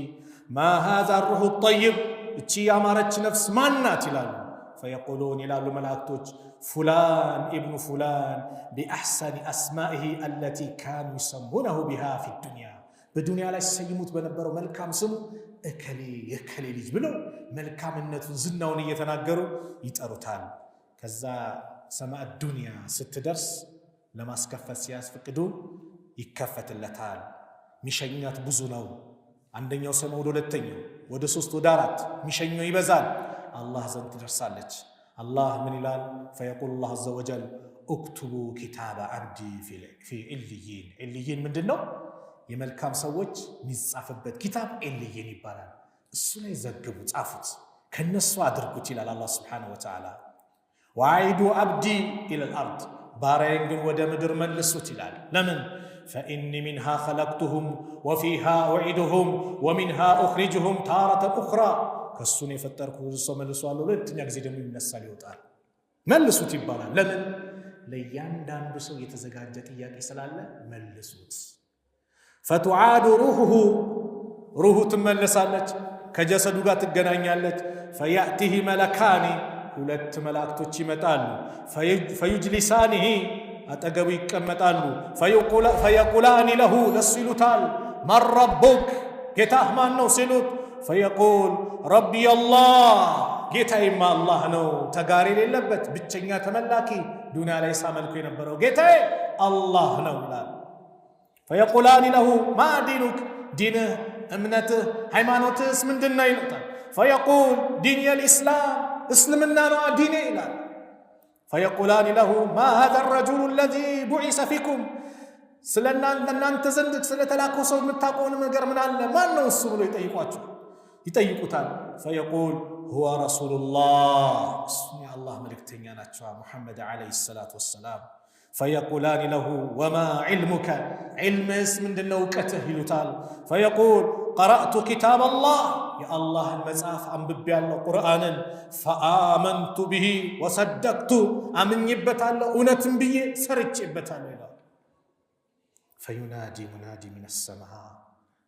ማ ሃዛ ሩሑ ጠይብ እቺ ያማረች ነፍስ ማናት ይላሉ። ፈየቁሉን ይላሉ መላእክቶች ፉላን ኢብኑ ፉላን ቢአሕሰኒ አስማኢሂ አለቲ ካኑ ይሰሙነሁ ቢሃ ፊ ዱንያ በዱንያ ላይ ሲሰይሙት በነበረው መልካም ስሙ እከሌ የከሌ ልጅ ብለው መልካምነቱን ዝናውን እየተናገሩ ይጠሩታል። ከዛ ሰማዕ ዱንያ ስትደርስ ለማስከፈት ሲያስፈቅዱ ይከፈትለታል። ሚሸኛት ብዙ ነው። አንደኛው ሰማይ ወደ ሁለተኛው ወደ ሶስት ወደ አራት ሚሸኘው ይበዛል። አላህ ዘንድ ትደርሳለች። አላህ ምን ይላል? ፈየቁል አላህ አዘ ወጀል እክቱቡ ኪታበ አብዲ ፊ ዕልይን። ዕልይን ምንድን ነው? የመልካም ሰዎች የሚጻፍበት ኪታብ ዕልይን ይባላል። እሱ ላይ ዘግቡ፣ ጻፉት፣ ከነሱ አድርጉት ይላል አላህ ስብሓነሁ ወተዓላ። ወአዒዱ አብዲ ኢለል አርድ ባሪያዬን ግን ወደ ምድር መልሱት ይላል። ለምን? ፈኢኒ ሚንሃ ኸለቅቱሁም ወፊሃ ኡዒዱሁም ወሚንሃ ኡኽሪጁሁም ታረተን ኡኽራ ከእሱን የፈጠርኩ ሰው መልሷለሁ፣ ሁለተኛ ጊዜ ደግሞ ይነሳል ይወጣል። መልሱት ይባላል። ለምን? ለእያንዳንዱ ሰው የተዘጋጀ ጥያቄ ስላለ መልሱት። ፈቱዓዱ ሩሁሁ ሩሁ ትመለሳለች፣ ከጀሰዱ ጋር ትገናኛለች። ፈያእቲህ መለካኒ ሁለት መላእክቶች ይመጣሉ። ፈዩጅሊሳኒሂ አጠገቡ ይቀመጣሉ። ፈየቁላኒ ለሁ ለሱ ይሉታል መን ረቡክ ጌታህ ማን ነው ሲሉት ፈየቁል ረቢ አላህ ጌታዬማ አላህ ነው ተጋሪ የሌለበት ብቸኛ ተመላኪ ዱንያ ላይ ሳመልኩ የነበረው ጌታዬ አላህ ነው ይላል። ፈየቁላኒ ለሁ ማ ዲኑክ ዲንህ እምነትህ ሃይማኖትህስ ምንድን ነው ይሉታል። ፈየቁል ዲንየ ልእስላም እስልምና ነው ዲኔ ይላል። ፈየቁላኒ ለሁ ማ ሃዛ ረጁሉ አለዚ ቡዒሰ ፊኩም እናንተ ዘንድ ስለተላከው ሰው የምታውቀውን ነገር ምን አለ ማን ነው እሱ ብሎ ይጠይቁታል። ፈየቁል ሁወ ረሱሉላህ እሱ የአላህ መልእክተኛ ናቸው ሙሐመድ ዓለይሂ ሰላቱ ወሰላም። ፈየቁላኒ ለሁ ወማ ዒልሙከ ዒልምህስ ምንድነው እውቀትህ ይሉታል። ፈየቁል ቀረእቱ ኪታብ አላህ የአላህን መጽሐፍ አንብቤያለሁ ቁርአንን ፈአመንቱ ብሂ ወሰደቅቱ አምኜበታለሁ እውነትም ብዬ ሰርቼበታለሁ ይላል። ፈዩናዲ ሙናዲ ሚነ ሰማዕ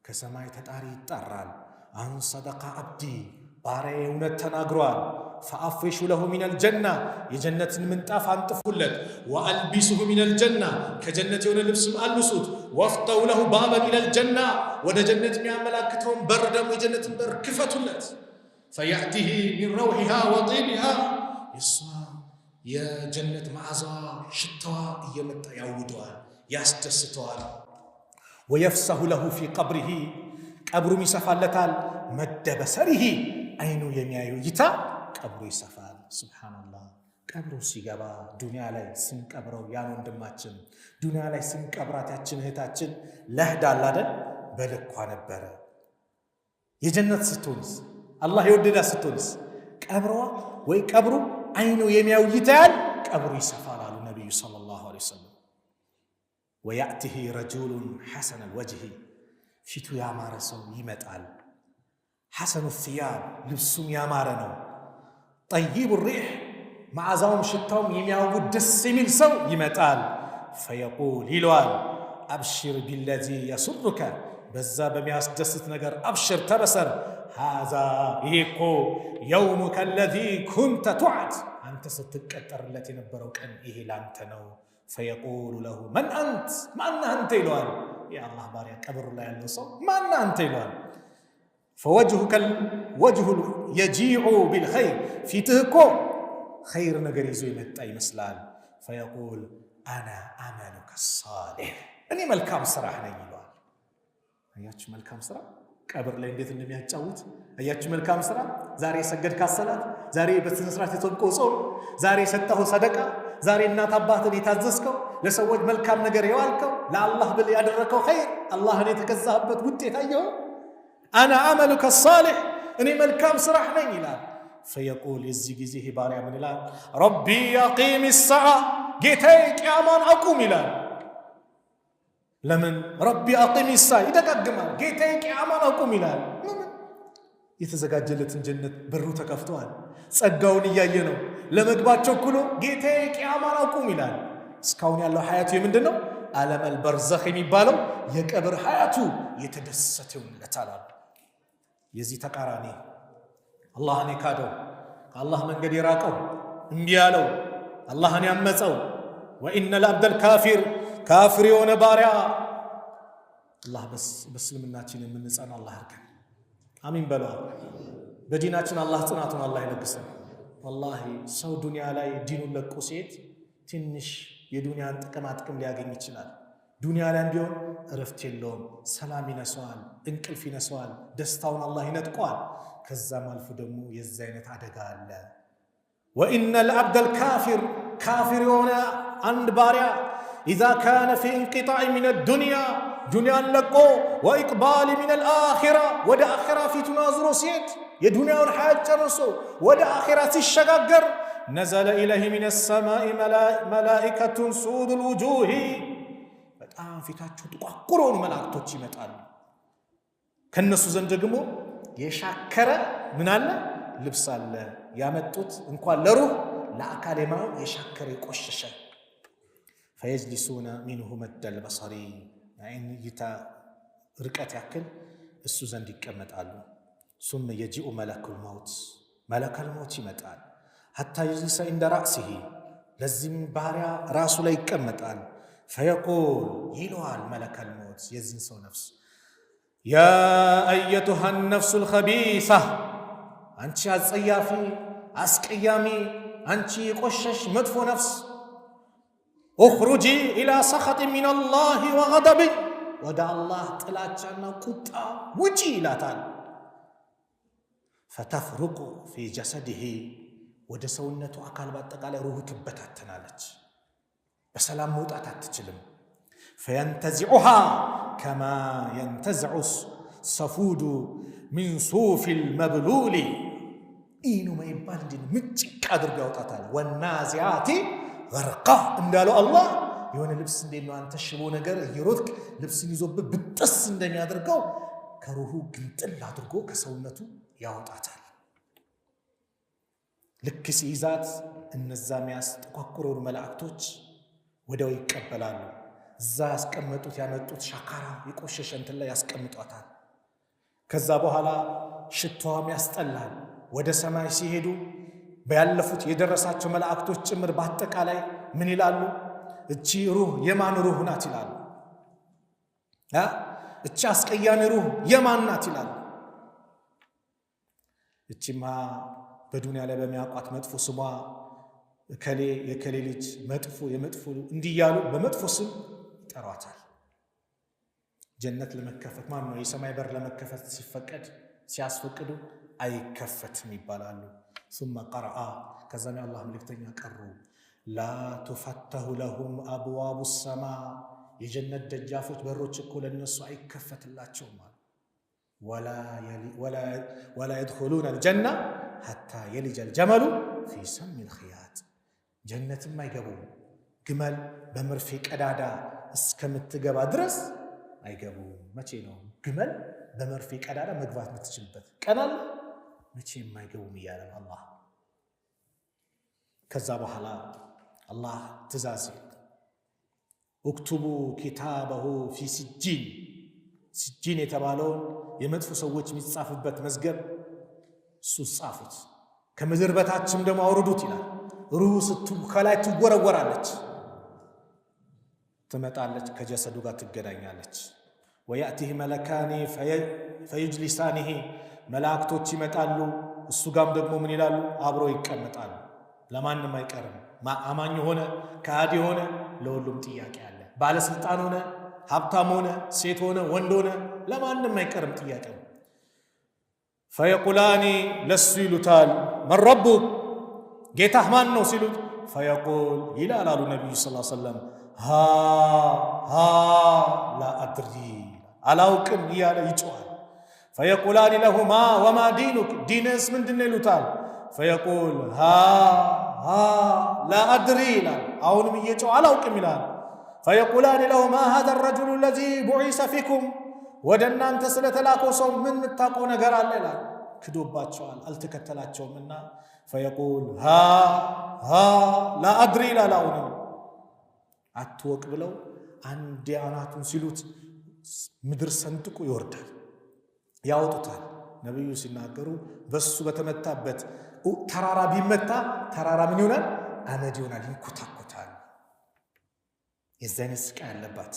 ከሰማይ ተጣሪ ይጠራል። አን ሰደቀ አብዲ ባሪያዬ እውነት ተናግሯል። ፈአፍሪሹ ለሁ ሚነል ጀና የጀነትን ምንጣፍ አንጥፉለት። ወአልቢሱሁ ሚነል ጀና ከጀነት የሆነ ልብስም አልብሱት። ወፍተው ለሁ ባበን ኢለል ጀና ወደ ጀነት የሚያመላክተውን በር ደግሞ የጀነትን በር ክፈቱለት። ፈያእቲሂ ሚን ረውሒሃ ወጢቢሃ የሷ የጀነት መዓዛዋ ሽታዋ እየመጣ ያውደዋል ያስደስተዋል። ወየፍሰሁ ለሁ ፊ ቀብሪሂ ቀብሩም ይሰፋለታል። መደበሰሪሂ አይኑ የሚያዩ እይታ ቀብሩ ይሰፋል። ሱብሓነላህ ቀብሩ ሲገባ ዱንያ ላይ ስንቀብረው ያን ወንድማችን ዱንያ ላይ ስንቀብራት ያችን እህታችን ለህዳል አይደል በልኳ ነበረ። የጀነት ስትሆንስ አላህ የወደዳት ስትሆንስ ቀብሯ ወይ ቀብሩ አይኑ የሚያዩ እይታ ቀብሩ ይሰፋል አሉ ነቢዩ ሰለላሁ ዐለይሂ ወሰለም። ወያእቲሂ ረጁሉን ሐሰነል ወጅሂ ፊቱ ያማረ ሰው ይመጣል። ሐሰኑ ሲያብ ልብሱም ያማረ ነው። ጠይቡ ሪሕ መዓዛውም ሽታውም የሚያውድ ደስ የሚል ሰው ይመጣል። ፈየቁል ይለዋል አብሽር ቢለዚ የሱሩከ በዛ በሚያስደስት ነገር አብሽር ተበሰር። ሃዛ ይሄ እኮ የውሙከ አለዚ ኩንተ ቱዓድ አንተ ስትቀጠርለት የነበረው ቀን ይሄ ላንተ ነው። ፈየቁሉ ለሁ መን አንት ማነህ አንተ ይለዋል። የአላህ ባሪያ ቀብሩ ላይ ያለው ሰው ማነህ አንተ ይለዋል። ፈወጅሁከ ወጅሁ የጂዑ ቢልኸይር ፊትህ እኮ ኸይር ነገር ይዞ የመጣ ይመስላል። ፈየቁል አና አመሉከ ሳሊሕ እኔ መልካም ስራህ ነኝ ይለዋል። አያችሁ መልካም ስራ ቀብር ላይ እንዴት እንደሚያጫውት አያችሁ። መልካም ስራ ዛሬ የሰገድካት ሰላት፣ ዛሬ በስነ ስርዓት የተወቀው ጾም፣ ዛሬ የሰጠኸው ሰደቃ፣ ዛሬ እናት አባትን የታዘዝከው፣ ለሰዎች መልካም ነገር የዋልከው፣ ለአላህ ብል ያደረከው ኸይር አላህን የተገዛህበት ውጤት አየኸው። አና አመሉከ ሳሊሕ እኔ መልካም ስራህ ነኝ ይላል። ፈየቁል የዚህ ጊዜ ባሪያ ምን ይላል? ረቢ አቂም ሰዓ ጌታዬ ቅያማን አቁም ይላል። ለምን ረቢ አቂም ሰዓ ይደጋግማል። ጌታዬ ቅያማን አቁም ይላል። የተዘጋጀለትን ጀነት በሩ ተከፍተዋል። ጸጋውን እያየ ነው። ለመግባት ቸኩሎ ጌታዬ ቅያማን አቁም ይላል። እስካሁን ያለው ሀያቱ የምንድን ነው? ዓለመል በርዘኽ የሚባለው የቀብር ሀያቱ የተደሰተ ይሆንለታል። የዚህ ተቃራኒ አላህን የካደው ከአላህ መንገድ የራቀው እምቢ ያለው አላህን ያመፀው ወኢነል አብደል ካፊር ካፍር የሆነ ባሪያ አላህ በእስልምናችን የምንጸና አላህ ያድርገን። አሚን በለዋል። በዲናችን አላህ ጽናቱን አላህ ይለግሰን። ወላሂ ሰው ዱንያ ላይ ዲኑን ለቆ ሲሄድ ትንሽ የዱንያን ጥቅም ሊያገኝ ይችላል። ዱንያ ላይ እንዲሆን እረፍት የለውም። ሰላም ይነሰዋል፣ እንቅልፍ ይነሰዋል፣ ደስታውን አላህ ይነጥቀዋል። ከዛም አልፎ ደግሞ የዚህ አይነት አደጋ አለ። ወኢነል አብደል ካፊር ካፊር የሆነ አንድ ባሪያ ኢዛ ካነ ፊ እንቂጣዕ ሚነ ዱንያ ዱንያን ለቆ ወኢቅባል ሚነል አኺራ ወደ አኺራ ፊቱን አዙሮ ሲሄድ የዱንያውን ሐያት ጨርሶ ወደ አኺራ ሲሸጋገር ነዘለ ኢለይሂ ሚነ ሰማኢ መላኢከቱን ሱዱል ውጁሂ በጣም ፊታቸው ጥቋቁር የሆኑ መላእክቶች ይመጣሉ። ከነሱ ዘንድ ደግሞ የሻከረ ምን አለ? ልብስ አለ። ያመጡት እንኳን ለሩህ ለአካል የማው የሻከረ የቆሸሸ ፈየጅሊሱነ ሚንሁ መደል በሰሪ አይን ይታ ርቀት ያክል እሱ ዘንድ ይቀመጣሉ። ሱመ የጂኡ መለኩል መውት ይመጣል። ሐታ የጅሊሰ ኢንደ ራእሲሂ ለዚህም ባሪያ ራሱ ላይ ይቀመጣል። ፈየቁል ይለዋል መለከል ሞት የዚህን ሰው ነፍስ ያ አየቱሃ ነፍሱል ኸቢሳ አንቺ አጸያፊ አስቀያሚ አንቺ የቆሸሽ መጥፎ ነፍስ ኡኽሩጂ ኢላ ሰኸጢ ሚነላሂ ወገደቢ ወደ አላህ ጥላቻና ቁጣ ውጪ ይላታል። ፈተፍሩቁ ፊ ጀሰዲሂ ወደ ሰውነቱ አካል በአጠቃላይ ሩሁ ትበታተናለች። በሰላም መውጣት አትችልም። ፈየንተዚዑሃ ከማ የንተዝዑ ሰፉዱ ሚን ሱፊል መብሉሊ ኢኑ መይባል እንዲ ምጭቅ አድርጎ ያውጣታል። ወናዚያቲ ገርቃ እንዳለው አላህ የሆነ ልብስ እንዴት ነው አንተ ሽቦ ነገር እየሮጥክ ልብስን ይዞብህ ብጥስ እንደሚያደርገው ከሩሁ ግንጥል አድርጎ ከሰውነቱ ያወጣታል። ልክ ሲይዛት እነዛ የሚያስጠቋቁሩ መላእክቶች ወደው ይቀበላሉ። እዛ ያስቀመጡት ያመጡት ሻካራ የቆሸሸ እንትን ላይ ያስቀምጧታል። ከዛ በኋላ ሽታዋም ያስጠላል። ወደ ሰማይ ሲሄዱ በያለፉት የደረሳቸው መላእክቶች ጭምር በአጠቃላይ ምን ይላሉ? እቺ ሩህ የማን ሩህ ናት ይላሉ። እቺ አስቀያሚ ሩህ የማን ናት ይላሉ። እቺማ በዱንያ ላይ በሚያውቋት መጥፎ ስሟ እከሌ የከሌ ልጅ መጥፎ የመጥፎ እንዲያሉ በመጥፎ ስም ይጠሯታል። ጀነት ለመከፈት ማን ነው የሰማይ በር ለመከፈት ሲፈቀድ ሲያስፈቅዱ አይከፈትም ይባላሉ። ثم قرأ ከዛም የአላህ መልእክተኛ ቀሩ ላ تفتح لهم أبواب السماء የጀነት ደጃፎች በሮች እኮ ለነሱ አይከፈትላቸውም ولا يدخلون الجنة حتى يلج الجمل في سم الخياط ጀነትም አይገቡም ግመል በመርፌ ቀዳዳ እስከምትገባ ድረስ አይገቡም። መቼ ነው ግመል በመርፌ ቀዳዳ መግባት የምትችልበት ቀናል? መቼ የማይገቡም እያለ አላህ። ከዛ በኋላ አላህ ትእዛዝ اكتبوا كتابه في سجين سجين የተባለውን የመጥፎ ሰዎች የሚጻፍበት መዝገብ እሱ ጻፉት። ከምድር በታችም ደግሞ አውርዱት ይላል። ሩህ ከላይ ትወረወራለች፣ ትመጣለች፣ ከጀሰዱ ጋር ትገናኛለች። ወያእቲህ መለካኒ ፈዩጅሊሳኒሂ መላእክቶች ይመጣሉ፣ እሱ ጋም ደግሞ ምን ይላሉ? አብሮ ይቀመጣሉ። ለማንም አይቀርም። አማኝ ሆነ ከሃዲ ሆነ ለሁሉም ጥያቄ አለ። ባለስልጣን ሆነ ሀብታም ሆነ ሴት ሆነ ወንድ ሆነ ለማንም አይቀርም ጥያቄው። ፈየቁላኒ ለሱ ይሉታል መን ረቡክ ጌታህ ማን ነው ሲሉት ፈየቁል ይላል አሉ ነቢዩ ሰለላሁ ዐለይሂ ወሰለም ላ አድሪ አላውቅም እያለ ይጮኻል። ፈየቁላኒ ለሁ ወማ ዲኑክ ዲንስ ምንድን ነው ይሉታል። ፈየቁል ላ አድሪ ይላል። አሁንም እየጮኸ አላውቅም ይላል። ፈየቁላኒ ለሁ ማ ሃዛ ረጁሉ ለዚ ቡዒሰ ፊኩም ወደ እናንተ ስለተላከው ሰው ምን የምታውቀው ነገር አለ ይላል። ክዶባቸዋል፣ አልተከተላቸውምና ፈየቁል ላ አድሪ ይላል። አሁንም አትወቅ ብለው አንድ አናቱን ሲሉት ምድር ሰንጥቆ ይወርዳል፣ ያወጡታል። ነቢዩ ሲናገሩ በሱ በተመታበት ተራራ ቢመታ ተራራ ምን ይሆናል? አመድ ይሆናል፣ ይንኮታኮታል። የዚህ አይነት ስቃይ አለባት።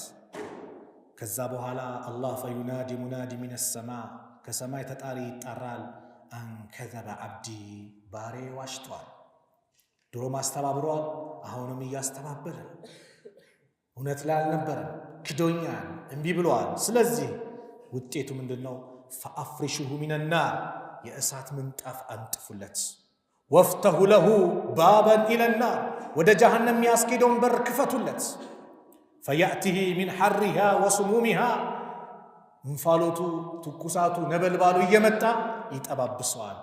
ከዛ በኋላ አላህ ፈዩናዲ ሙናዲ ሚነ ሰማ ከሰማይ ተጣሪ ይጣራል። አንከዘበ አብዲ ባሬ ዋሽቷል። ድሮ ማስተባብሯል፣ አሁንም እያስተባበለ እውነት ላይ አልነበረም፣ ክዶኛል፣ እምቢ ብለዋል። ስለዚህ ውጤቱ ምንድነው? ፈአፍሪሹሁ ሚነናር የእሳት ምንጣፍ አንጥፉለት። ወፍተሁ ለሁ ባበን ኢለናር ወደ ጀሃነም የሚያስኬደውን በር ክፈቱለት። ፈያእቲሂ ሚን ሐሪሃ ወስሙሚሃ እንፋሎቱ ትኩሳቱ ነበልባሉ እየመጣ ይጠባብሰዋል።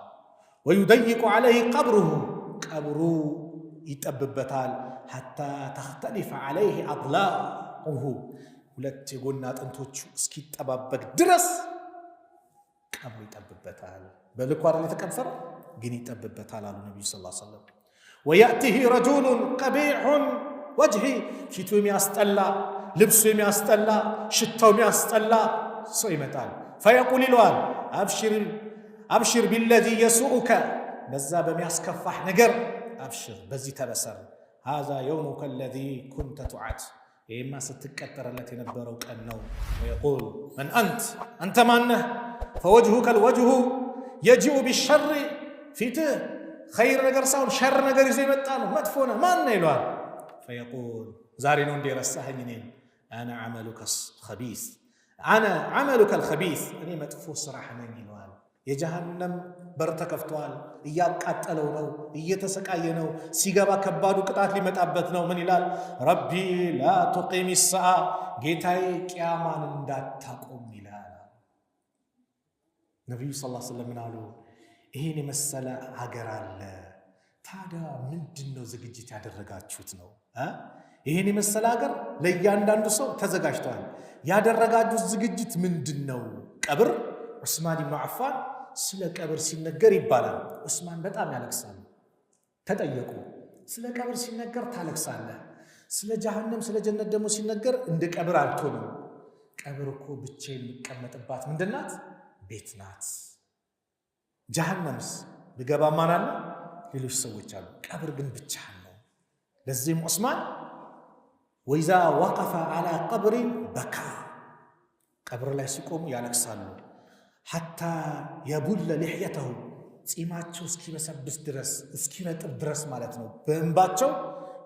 ወዩደይቁ ዐለይህ ቀብሩሁ ቀብሩ ይጠብበታል። ሐታ ተኽተሊፈ ዐለይህ አድላዑሁ ሁለት የጎን አጥንቶቹ እስኪጠባበቅ ድረስ ቀብሩ ይጠብበታል። በልኩ አይደል የተቀበረ ግን ይጠብበታል አሉ ነቢዩ ሰለላሁ ዐለይሂ ወሰለም። ወያእቲሂ ረጁሉን ቀቢሑን ወጅሂ ፊቱ የሚያስጠላ ልብሱ የሚያስጠላ ሽታው የሚያስጠላ ሰው ይመጣል። ፈየቁል ይለዋል አብሽር ቢለዚ የሱኡከ በዛ በሚያስከፋህ ነገር አብሽር በዚህ ተበሰር ሃዛ የውሙከ አለዚ ኩንተ ቱዓድ ይህማ ስትቀጠረለት የነበረው ቀን ነው። ወየቁል መን አንተ ማነህ? ፈወጅሁከ ልወጅሁ የጂኡ ቢሸር ፊትህ ኸይር ነገር ሳይሆን ሸር ነገር ይዞ የመጣ ነው። መጥፎ ነህ ማነህ ይለዋል። ፈየቁል ዛሬ ነው እንደ ረሳኸኝ እኔን አነ ዓመሉከ ልኸቢስ እኔ መጥፎ ስራህ ነኝ ይለዋል። የጀሃነም በር ተከፍቷል። እያቃጠለው ነው፣ እየተሰቃየ ነው። ሲገባ ከባዱ ቅጣት ሊመጣበት ነው። ምን ይላል? ረቢ ላ ቱቂም ሰዓ ጌታዬ ቅያማን እንዳታቆም ይላል። ነቢዩ ሰለላሁ ዐለይሂ ወሰለም ምን አሉ? ይህን የመሰለ ሀገር አለ፣ ታዲያ ምንድን ነው ዝግጅት ያደረጋችሁት ነው? ይህን የመሰለ ሀገር ለእያንዳንዱ ሰው ተዘጋጅተዋል። ያደረጋችሁት ዝግጅት ምንድን ነው? ቀብር ዑስማን ኢብኑ አፋን ስለ ቀብር ሲነገር ይባላል ዑስማን በጣም ያለቅሳል። ተጠየቁ፣ ስለ ቀብር ሲነገር ታለቅሳለህ፣ ስለ ጀሃነም ስለ ጀነት ደግሞ ሲነገር እንደ ቀብር አልቶንም። ቀብር እኮ ብቻ የሚቀመጥባት ምንድናት? ቤት ናት። ጀሃነምስ ብገባ ማን አለ? ሌሎች ሰዎች አሉ። ቀብር ግን ብቻህን ነው። ለዚህም ዑስማን ወኢዛ ወቀፈ ዐላ ቀብሪን በካ ቀብር ላይ ሲቆሙ ያለቅሳሉ። ሐታ የቡለ ልሕየተሁ ጺማቸው እስኪበሰብስ ድረስ እስኪረጥብ ድረስ ማለት ነው። በእንባቸው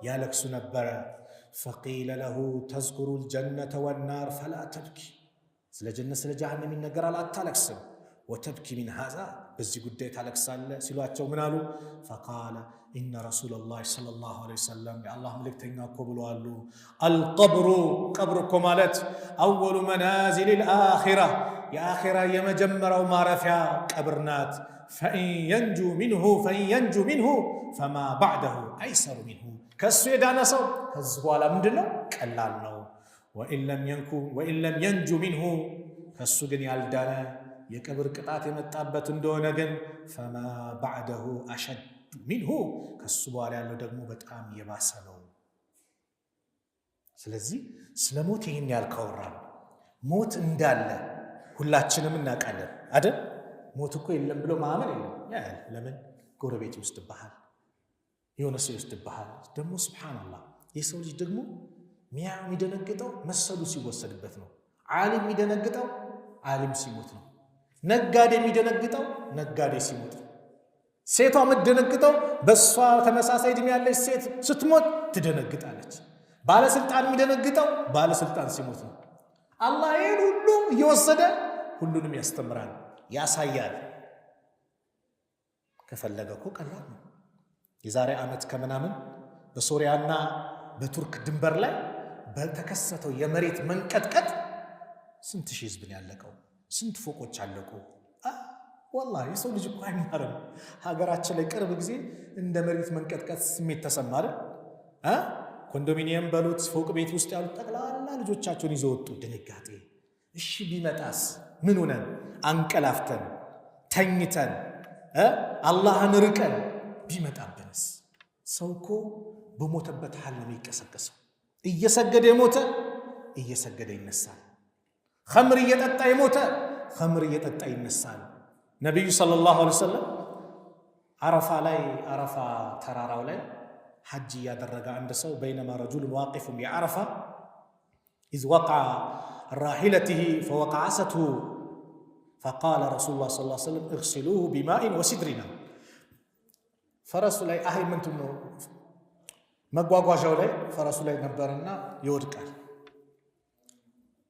ያለቅሱ ነበረ። ፈቂለ ለሁ ተዝኩሩ ልጀነተ ወናር ፈላ ተብኪ ስለ ጀነት ስለ ጀሃነም ይነገራል አታለቅስም። ወተብኪ ሚን ሃዛ በዚህ ጉዳይ ታለቅሳለ ሲሏቸው ምን አሉ? ፈቃለ ኢነ ረሱለላህ ሰለላሁ ዐለይሂ ወሰለም የአላህ መልእክተኛ እኮ ብለዋሉ አልቀብሩ ቀብር እኮ ማለት አወሉ መናዚል ልአኺራ የአኺራ የመጀመሪያው ማረፊያ ቀብር ናት። ፈኢን የንጁ ሚንሁ ፈማ ባዕደሁ አይሰሩ ሚንሁ ከእሱ የዳነ ሰው ከዚህ በኋላ ምንድን ነው? ቀላል ነው። ወኢን ለም የንጁ ሚንሁ ከእሱ ግን ያልዳነ የቀብር ቅጣት የመጣበት እንደሆነ ግን ፈማ ባዕደሁ አሸድ ሚንሁ ከሱ በኋላ ያለው ደግሞ በጣም የባሰ ነው። ስለዚህ ስለ ሞት ይህን ያልካወራል። ሞት እንዳለ ሁላችንም እናውቃለን አይደል? ሞት እኮ የለም ብሎ ማመን የለም። ለምን ጎረቤት ይወስድብሃል፣ የሆነ ሰው ይወስድብሃል። ደግሞ ሱብሓነላህ የሰው ልጅ ደግሞ የሚደነግጠው መሰሉ ሲወሰድበት ነው። ዓሊም የሚደነግጠው ዓሊም ሲሞት ነው። ነጋዴ የሚደነግጠው ነጋዴ ሲሞት ነው። ሴቷ የምትደነግጠው በእሷ ተመሳሳይ ዕድሜ ያለች ሴት ስትሞት ትደነግጣለች። ባለስልጣን የሚደነግጠው ባለስልጣን ሲሞት ነው። አላህ ይህን ሁሉ እየወሰደ ሁሉንም ያስተምራል፣ ያሳያል። ከፈለገ እኮ ቀላል ነው። የዛሬ ዓመት ከምናምን በሶሪያና በቱርክ ድንበር ላይ በተከሰተው የመሬት መንቀጥቀጥ ስንት ሺህ ህዝብን ያለቀው፣ ስንት ፎቆች አለቁ። ወላሂ የሰው ልጅ እኮ አይማርም። ሀገራችን ላይ ቅርብ ጊዜ እንደ መሬት መንቀጥቀጥ ስሜት ተሰማል። ኮንዶሚኒየም በሉት ፎቅ ቤት ውስጥ ያሉት ጠቅላላ ልጆቻቸውን ይዘው ወጡ። ድንጋጤ። እሺ ቢመጣስ? ምን ሆነን አንቀላፍተን ተኝተን አላህን ርቀን ቢመጣብንስ? ሰው እኮ በሞተበት ሐል ነው የሚቀሰቀሰው። እየሰገደ የሞተ እየሰገደ ይነሳል። ኸምር እየጠጣ የሞተ ኸምር እየጠጣ ይነሳል። ነቢዩ ሰለላሁ ዐለይሂ ወሰለም አረፋ ተራራው ላይ ሐጅ ያደረገ አንድ ሰው በይነማ ረጁሉን ዋቂፉን ቢዐረፋ ኢዝ ወቀዐ ራሒለቲሂ ፈወቀዐሰትሁ ፈቃለ ረሱሉላህ ሰለላሁ ዐለይሂ ወሰለም እግሲሉሁ ቢማኢን ወሲድሪና ፈረሱ ላይ ምንትን ነው መጓጓዣው ላይ ፈረሱ ላይ ነበርና ይወድቃል።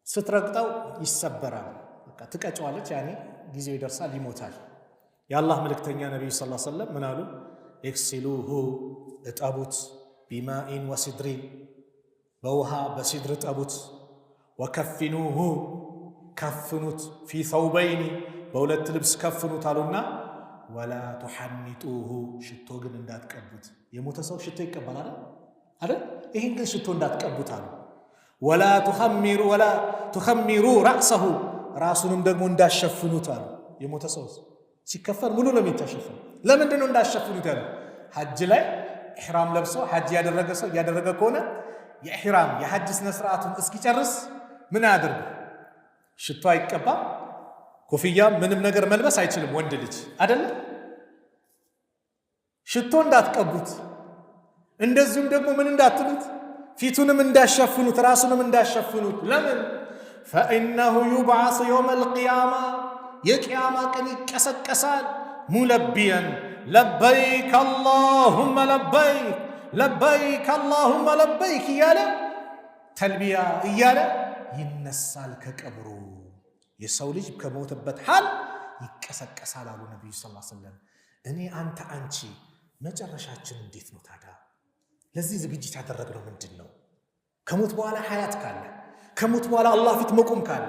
ስትረግጠው ይሰበራል። በቃ ትቀጨዋለች። ያኔ ጊዜው ይደርሳል፣ ይሞታል። የአላህ መልእክተኛ ነቢዩ ሰለላሁ ዐለይሂ ወሰለም ምን አሉ? እግሲሉሁ እጠቡት፣ ቢማኢን ወሲድሪን በውሃ በሲድር እጠቡት፣ ወከፊኑሁ ከፍኑት፣ ፊ ሰውበይኒ በሁለት ልብስ ከፍኑት አሉና ወላ ቱሐኒጡሁ ሽቶ ግን እንዳትቀቡት። የሞተ ሰው ሽቶ ይቀበላል አይደል? ይህን ግን ሽቶ እንዳትቀቡት አሉ። ወላ ቱኸሚሩ ረእሰሁ ራሱንም ደግሞ እንዳሸፍኑት አሉ። የሞተ ሰው ሲከፈን ሙሉ ነው የሚታሸፈን። ለምንድን ነው እንዳሸፍኑት ያሉ? ሐጅ ላይ ኢሕራም ለብሰው ሐጅ ያደረገ ሰው እያደረገ ከሆነ የኢሕራም የሐጅ ስነ ስርዓቱን እስኪጨርስ ምን አያደርጉ? ሽቶ አይቀባም። ኮፍያ ምንም ነገር መልበስ አይችልም ወንድ ልጅ አይደለም። ሽቶ እንዳትቀቡት እንደዚሁም ደግሞ ምን እንዳትሉት ፊቱንም እንዳሸፍኑት ራሱንም እንዳሸፍኑት ለምን فإنه يبعث يوم القيامة የቂያማ ቀን ይቀሰቀሳል ሙለቢያን ለበይክ اللهم لبيك لبيك اللهم لبيك እያለ ተልቢያ እያለ ይነሳል ከቀብሩ የሰው ልጅ ከሞተበት ሐል ይቀሰቀሳል አሉ ነብዩ ሰለላሁ ዐለይሂ ወሰለም እኔ አንተ አንቺ መጨረሻችን እንዴት ነው ታዲያ ለዚህ ዝግጅት ያደረግነው ምንድነው ከሞት በኋላ ሐያት ካለ ከሞት በኋላ አላህ ፊት መቆም ካለ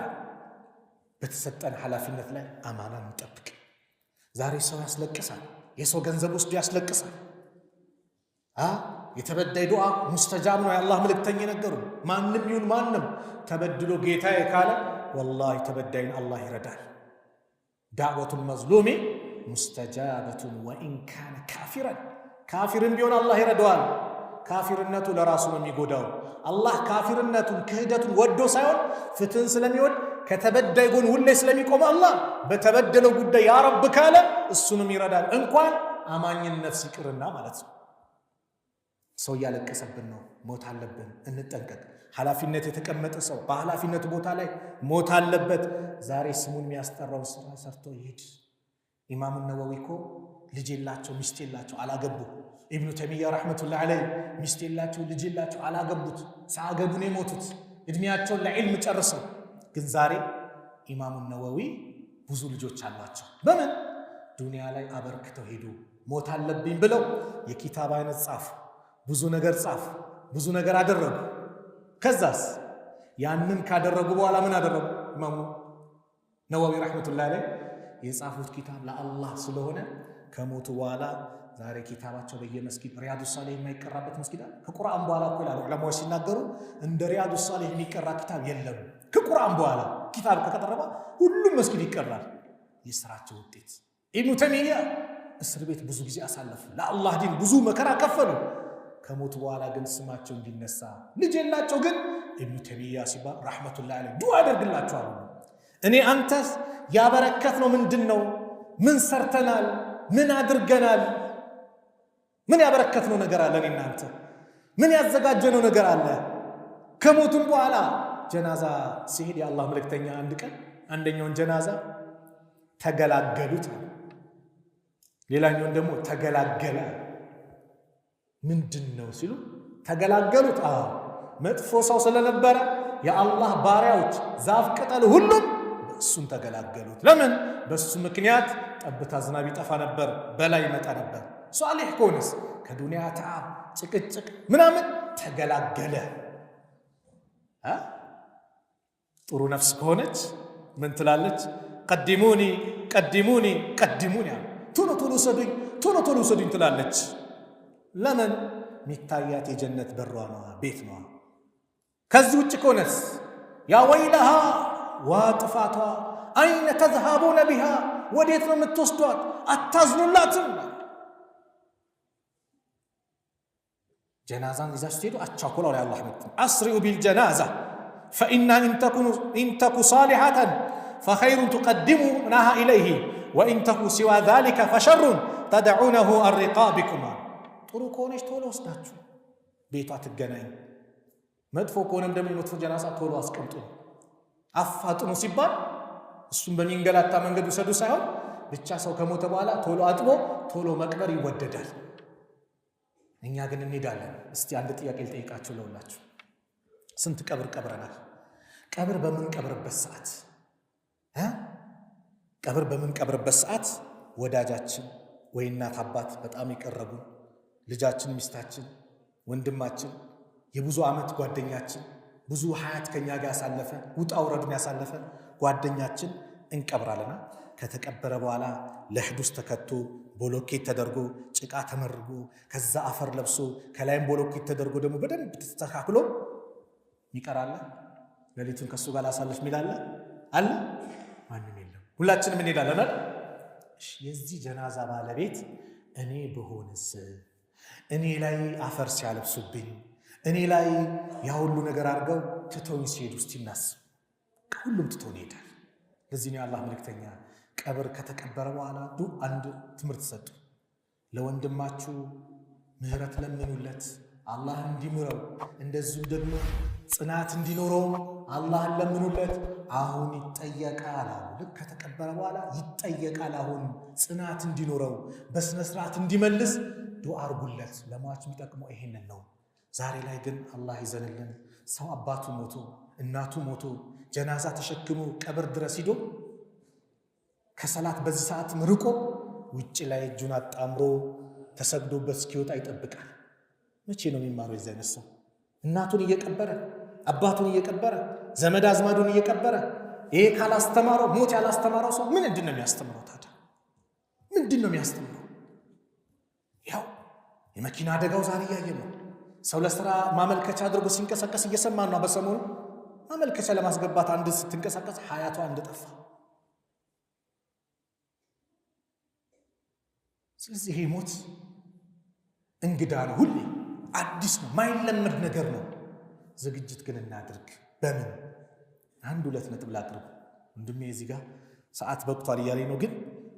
በተሰጠን ኃላፊነት ላይ አማናን እንጠብቅ ዛሬ ሰው ያስለቅሳል የሰው ገንዘብ ውስጥ ያስለቅሳል የተበዳይ ዱዓ ሙስተጃብ ነው የአላህ መልእክተኛ ነገሩ ማንንም ይሁን ማንንም ተበድሎ ጌታዬ ካለ ወላሂ ተበዳይን አላህ ይረዳል ዳዕወቱል መዝሉሚ ሙስተጃበቱን ወኢን ካነ ካፊራን ካፊርም ቢሆን አላህ ይረዳዋል ካፊርነቱ ለራሱ ነው የሚጎዳው አላህ ካፊርነቱን ክህደቱን ወዶ ሳይሆን ፍትህን ስለሚወድ ከተበዳይ ጎን ሁሌ ስለሚቆም አላህ በተበደለው ጉዳይ ያ ረብ ካለ እሱንም ይረዳል እንኳን አማኝን ነፍስ ይቅርና ማለት ነው ሰው ያለቀሰብን ነው ሞት አለብን እንጠንቀቅ ኃላፊነት የተቀመጠ ሰው በኃላፊነቱ ቦታ ላይ ሞት አለበት ዛሬ ስሙን የሚያስጠራው ስራ ሰርቶ ይሄድ ኢማሙ ነወዊ እኮ ልጅ የላቸው ሚስት የላቸው አላገቡ ኢብኑ ተይሚያ ረህመቱላህ ዐለይሂ ሚስት የላቸው ልጅ የላቸው አላገቡት ሳያገቡ ነው የሞቱት እድሜያቸውን ለዕልም ጨርሰው ግን ዛሬ ኢማሙ ነወዊ ብዙ ልጆች አሏቸው በምን ዱንያ ላይ አበርክተው ሄዱ ሞት አለብኝ ብለው የኪታብ አይነት ጻፉ ብዙ ነገር ጻፉ ብዙ ነገር አደረጉ ከዛስ ያንን ካደረጉ በኋላ ምን አደረጉ ኢማሙ ነወዊ ረህመቱላህ ዐለይሂ የጻፉት ኪታብ ለአላህ ስለሆነ ከሞቱ በኋላ ዛሬ ኪታባቸው በየመስጊድ ሪያዱ ሷሊህ የማይቀራበት መስጊድ አለ ከቁርአን በኋላ እኮ ይላሉ ዑለማዎች ሲናገሩ እንደ ሪያዱ ሷሊህ የሚቀራ ኪታብ የለም ከቁርአን በኋላ ኪታብ ከተቀረበ ሁሉም መስጊድ ይቀራል የሥራቸው ውጤት ኢብኑ ተይሚያ እስር ቤት ብዙ ጊዜ አሳለፉ ለአላህ ዲን ብዙ መከራ ከፈሉ ከሞቱ በኋላ ግን ስማቸው እንዲነሳ ልጅ የላቸው ግን ኢብኑ ተይሚያ ሲባል ረህመቱላህ ዐለይሂ ዱዓ ያደርግላቸዋል እኔ አንተስ ያበረከትነው ምንድነው ምን ሰርተናል ምን አድርገናል ምን ያበረከትነው ነገር አለ እኔና አንተ ምን ያዘጋጀነው ነገር አለ ከሞቱም በኋላ ጀናዛ ሲሄድ የአላህ መልእክተኛ አንድ ቀን አንደኛውን ጀናዛ ተገላገሉት ሌላኛውን ደግሞ ተገላገለ ምንድነው ሲሉ ተገላገሉት መጥፎ ሰው ስለነበረ የአላህ ባሪያዎች ዛፍ ቅጠል ሁሉም እሱን ተገላገሉት ለምን በሱ ምክንያት ጠብታ ዝናብ ይጠፋ ነበር በላይ ይመጣ ነበር ሷሊህ ከሆነስ ከዱንያ ተዓብ ጭቅጭቅ ምናምን ተገላገለ ጥሩ ነፍስ ከሆነች ምን ትላለች ቀድሙኒ ቀድሙኒ ቀድሙኒ ቶሎ ቶሎ ሰዱኝ ቶሎ ቶሎ ሰዱኝ ትላለች ለምን ሚታያት የጀነት በሯ ነው ቤት ነው ከዚህ ውጭ ከሆነስ ያ ወይለሃ ዋጥፋቷ አይነ ተዝሃቡነ ቢሃ ወዴት ነው የምትወስዷት አታዝኑላትም ጀናዛን ይዛችሁ ስትሄዱ አቻኩላው ላይ አላህ መጥቶ አስሪኡ ቢልጀናዛ فإن إن تكو صالحة فخير تقدمونها إليه وإن تكو سوى ذلك فشر تدعونه الرقابكما ጥሩ ከሆነች ቶሎ ወስዳችሁ ቤቷ ትገናኝ መጥፎ ከሆነም ደግሞ መጥፎ ጀናዛ ቶሎ አስቀምጡ አፋጥኑ ሲባል እሱም በሚንገላታ መንገድ ወሰዱ ሳይሆን ብቻ ሰው ከሞተ በኋላ ቶሎ አጥቦ ቶሎ መቅበር ይወደዳል እኛ ግን እንሄዳለን እስቲ አንድ ጥያቄ ልጠይቃችሁ ለሁላችሁ ስንት ቀብር ቀብረናል ቀብር በምን ቀብርበት ሰዓት ቀብር በምን ቀብርበት ሰዓት ወዳጃችን ወይ እናት አባት በጣም ይቀርቡ ልጃችን ሚስታችን ወንድማችን የብዙ ዓመት ጓደኛችን ብዙ ሐያት ከኛ ጋር ያሳለፈ ውጣ ውረዱን ያሳለፈ ጓደኛችን እንቀብራለና ከተቀበረ በኋላ ለህዱስ ተከቶ ቦሎኬት ተደርጎ ጭቃ ተመርጎ ከዛ አፈር ለብሶ ከላይም ቦሎኬት ተደርጎ ደግሞ በደንብ ተስተካክሎ ይቀራል ለሊቱን ከሱ ጋር አሳልፍ ሚላለ አለ ማንንም የለም ሁላችንም እንሄዳለን አይደል እሺ የዚህ ጀናዛ ባለቤት እኔ በሆንስ እኔ ላይ አፈር ሲያለብሱብኝ እኔ ላይ ያ ሁሉ ነገር አድርገው ትተውኝ ሲሄዱ እስቲናስ ሁሉም ትተው ይሄዳል ለዚህ ነው አላህ መልእክተኛ ቀብር ከተቀበረ በኋላ አንድ ትምህርት ሰጡ ለወንድማችሁ ምህረት ለምኑለት አላህ እንዲምረው፣ እንደዚሁ ደግሞ ጽናት እንዲኖረው አላህን ለምኑለት። አሁን ይጠየቃል አሉ። ልክ ከተቀበረ በኋላ ይጠየቃል። አሁን ጽናት እንዲኖረው በስነ ስርዓት እንዲመልስ ዱዓ አርጉለት። ለሟች የሚጠቅመው ይሄንን ነው። ዛሬ ላይ ግን አላህ ይዘንልን፣ ሰው አባቱ ሞቶ እናቱ ሞቶ ጀናዛ ተሸክሞ ቀብር ድረስ ሂዶ ከሰላት በዚህ ሰዓት ርቆ ውጭ ላይ እጁን አጣምሮ ተሰግዶበት እስኪወጣ ይጠብቃል። መቼ ነው የሚማረው የዚህ አይነት ሰው? እናቱን እየቀበረ አባቱን እየቀበረ ዘመድ አዝማዱን እየቀበረ ይሄ ካላስተማረው ሞት ያላስተማረው ሰው ምንድን ነው የሚያስተምረው ታዲያ? ምንድን ነው የሚያስተምረው? ያው የመኪና አደጋው ዛሬ እያየን ነው። ሰው ለስራ ማመልከቻ አድርጎ ሲንቀሳቀስ እየሰማን ነው። በሰሞኑ ማመልከቻ ለማስገባት አንድ ስትንቀሳቀስ ሀያቷ እንደጠፋ። ስለዚህ ይሄ ሞት እንግዳ ነው፣ ሁሌ አዲስ ነው፣ ማይለመድ ነገር ነው። ዝግጅት ግን እናድርግ። በምን አንድ ሁለት ነጥብ ላቅርብ። ወንድሜ እዚህ ጋር ሰዓት በቅቷል እያለኝ ነው። ግን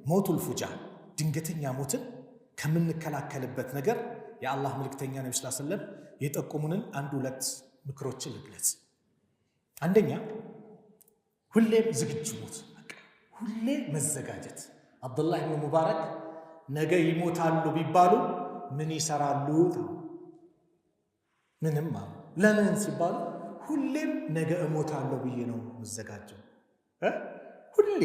ሞቱል ፉጃ ድንገተኛ ሞትን ከምንከላከልበት ነገር የአላህ መልእክተኛ ነብዩ ሰለላሁ ዐለይሂ ወሰለም የጠቆሙንን አንድ ሁለት ምክሮችን ልግለጽ። አንደኛ ሁሌም ዝግጁ ሞት፣ ሁሌ መዘጋጀት። አብዱላህ ኢብኑ ሙባረክ ነገ ይሞታሉ ቢባሉ ምን ይሰራሉ? ምንም አሉ። ለምን ሲባሉ ሁሌም ነገ እሞታለሁ ብዬ ነው መዘጋጀው። ሁሌ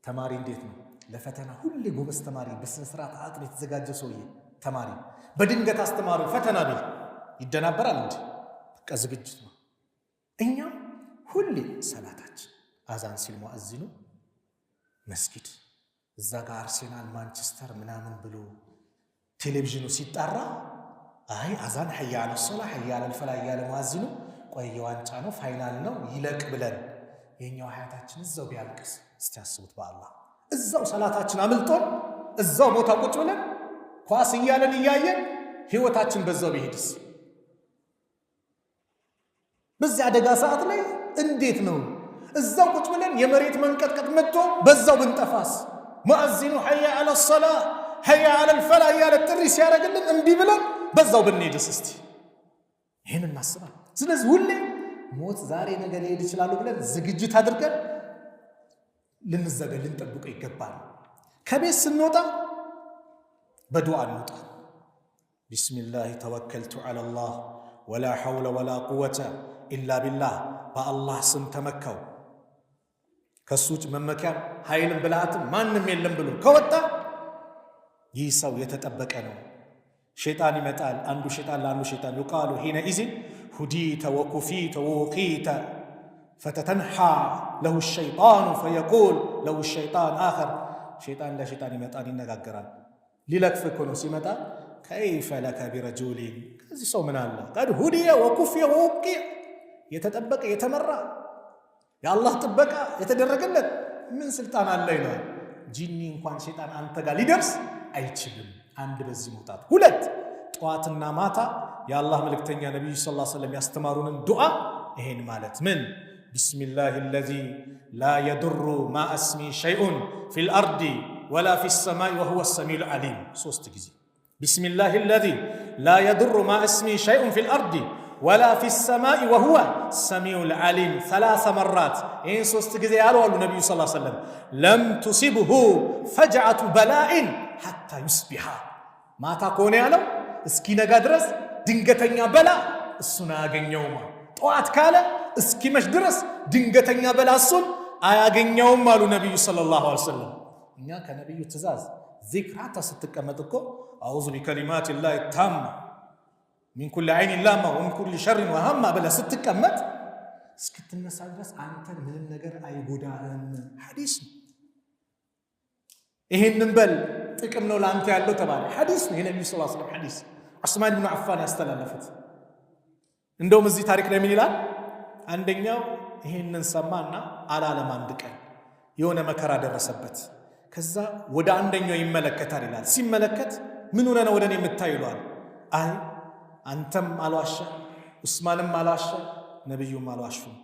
ተማሪ እንዴት ነው ለፈተና ሁሌ ጎበዝ ተማሪ፣ በስነ ስርዓት አጥር የተዘጋጀ ሰውዬ ተማሪ በድንገት አስተማሪ ፈተና ቢል ይደናበራል እንዴ? በቃ ዝግጅት ነው። እኛም ሁሌ ሰላታችን አዛን ሲል ሙአዚኑ መስጊድ እዛ ጋር አርሴናል ማንቸስተር ምናምን ብሎ ቴሌቪዥኑ ሲጣራ አይ አዛን ሐያ አለ ሶላ ሐያ አለ ፈላ ያለ ሙአዚኑ ቆይ የዋንጫ ነው ፋይናል ነው ይለቅ ብለን የኛው ሀያታችን እዛው ቢያልቅስ እስቲ አስቡት። በአላህ እዛው ሰላታችን አምልጦን እዛው ቦታ ቁጭ ብለን ኳስ እያለን እያየን ህይወታችን በዛው ቢሄድስ? በዚህ አደጋ ሰዓት ላይ እንዴት ነው እዛው ቁጭ ብለን የመሬት መንቀጥቀጥ መጥቶ በዛው ብንጠፋስ? ሙአዚኑ ሐያ አለ ሶላ ሐያ አለ ፈላ ያለ ጥሪ ሲያደርግልን እምቢ ብለን በዛው ብንሄድስ? እስቲ ይሄን እናስባለን። ስለዚህ ሁሌ ሞት ዛሬ ነገ ሊሄድ ይችላል ብለን ዝግጅት አድርገን ልንጠብቀው ይገባል። ከቤት ስንወጣ በዱዓ እንውጣ። ቢስሚላህ ተወከልቱ ዐለላህ ወላ ሐውለ ወላ ቁወተ ኢላ ቢላህ፣ በአላህ ስም ተመካው ከሱ ውጭ መመኪያ ኃይልም ብልሃትም ማንም የለም ብሎ ከወጣ ይህ ሰው የተጠበቀ ነው። ሸይጣን ይመጣል፣ አንዱ ሸይጣን ለአንዱ ሸይጣን ይቃሉ ሂነ ኢዝን ሁዲተ ወኩፊተ ወወቂተ ፈተተንሓ ለሁ ሸይጣኑ ፈየቁል ለሁ ሸይጣን አኸር። ሸይጣን ለሸይጣን ይመጣል፣ ይነጋገራል። ሊለክፍ እኮ ነው ሲመጣ ከይፈ ለከ ቢረጁሊን፣ ከዚህ ሰው ምን አለ ቀድ ሁዲየ ወኩፊየ ወወቂየ፣ የተጠበቀ የተመራ የአላህ ጥበቃ የተደረገለት ምን ስልጣን አለ ይለዋል። ጂኒ እንኳን ሸይጣን አንተ ጋር ሊደርስ አይችልም። አንድ በዚህ መውጣት። ሁለት ጠዋትና ማታ የአላህ መልእክተኛ ነቢዩ ሰለላሁ ዐለይሂ ወሰለም ያስተማሩንን ዱዓ ይሄን ማለት ምን ቢስሚላሂ አለዚ ላ የዱሩ ማ እስሚ ሸይኡን ፊል አርዲ ወላ ፊ ሰማይ ወሁወ ሰሚዑል ዓሊም። ሶስት ጊዜ ቢስሚላሂ አለዚ ላ የዱሩ ማ እስሚ ሸይኡን ፊል አርዲ ወላ ፊ ሰማይ ወሁወ ሰሚዑል ዓሊም። 30 መራት ይህን ሶስት ጊዜ ያሉ አሉ ነቢዩ ሰለላሁ ዐለይሂ ወሰለም ለም ቱሲብሁ ፈጅዐቱ በላኢን ሐታ ዩስቢሃ። ማታ ከሆነ ያለው እስኪነጋ ድረስ ድንገተኛ በላ እሱን አያገኘውም። ጠዋት ካለ እስኪመሽ ድረስ ድንገተኛ በላ እሱን አያገኘውም አሉ ነቢዩ ሰለላሁ ዐለይሂ ወሰለም። እኛ ከነቢዩ ትእዛዝ ዚክር ሐታ ስትቀመጥ እኮ አዑዙ ቢከሊማት ላህ ታማ ሚን ኩሊ ዐይኒን ላማ ወሚን ኩሊ ሸሪን ወሃማ ብለህ ስትቀመጥ እስክትነሳ ድረስ አንተን ምንም ነገር አይጎዳህም። ሐዲስ ነው። ይሄንን በል ጥቅም ነው ለአንተ ያለው ተባለ። ሐዲስ ነው የነቢዩ ሰለላሁ ዐለይሂ ወሰለም ሐዲስ። ዑስማን ብኑ አፋን ያስተላለፉት። እንደውም እዚህ ታሪክ ላይ ምን ይላል? አንደኛው ይሄንን ሰማና አላለም። አንድ ቀን የሆነ መከራ ደረሰበት። ከዛ ወደ አንደኛው ይመለከታል ይላል። ሲመለከት ምን ሆነ ነው ወደ እኔ የምታይ ይለዋል። አይ አንተም አልዋሸ፣ ዑስማንም አልዋሸ፣ ነቢዩም አልዋሹም።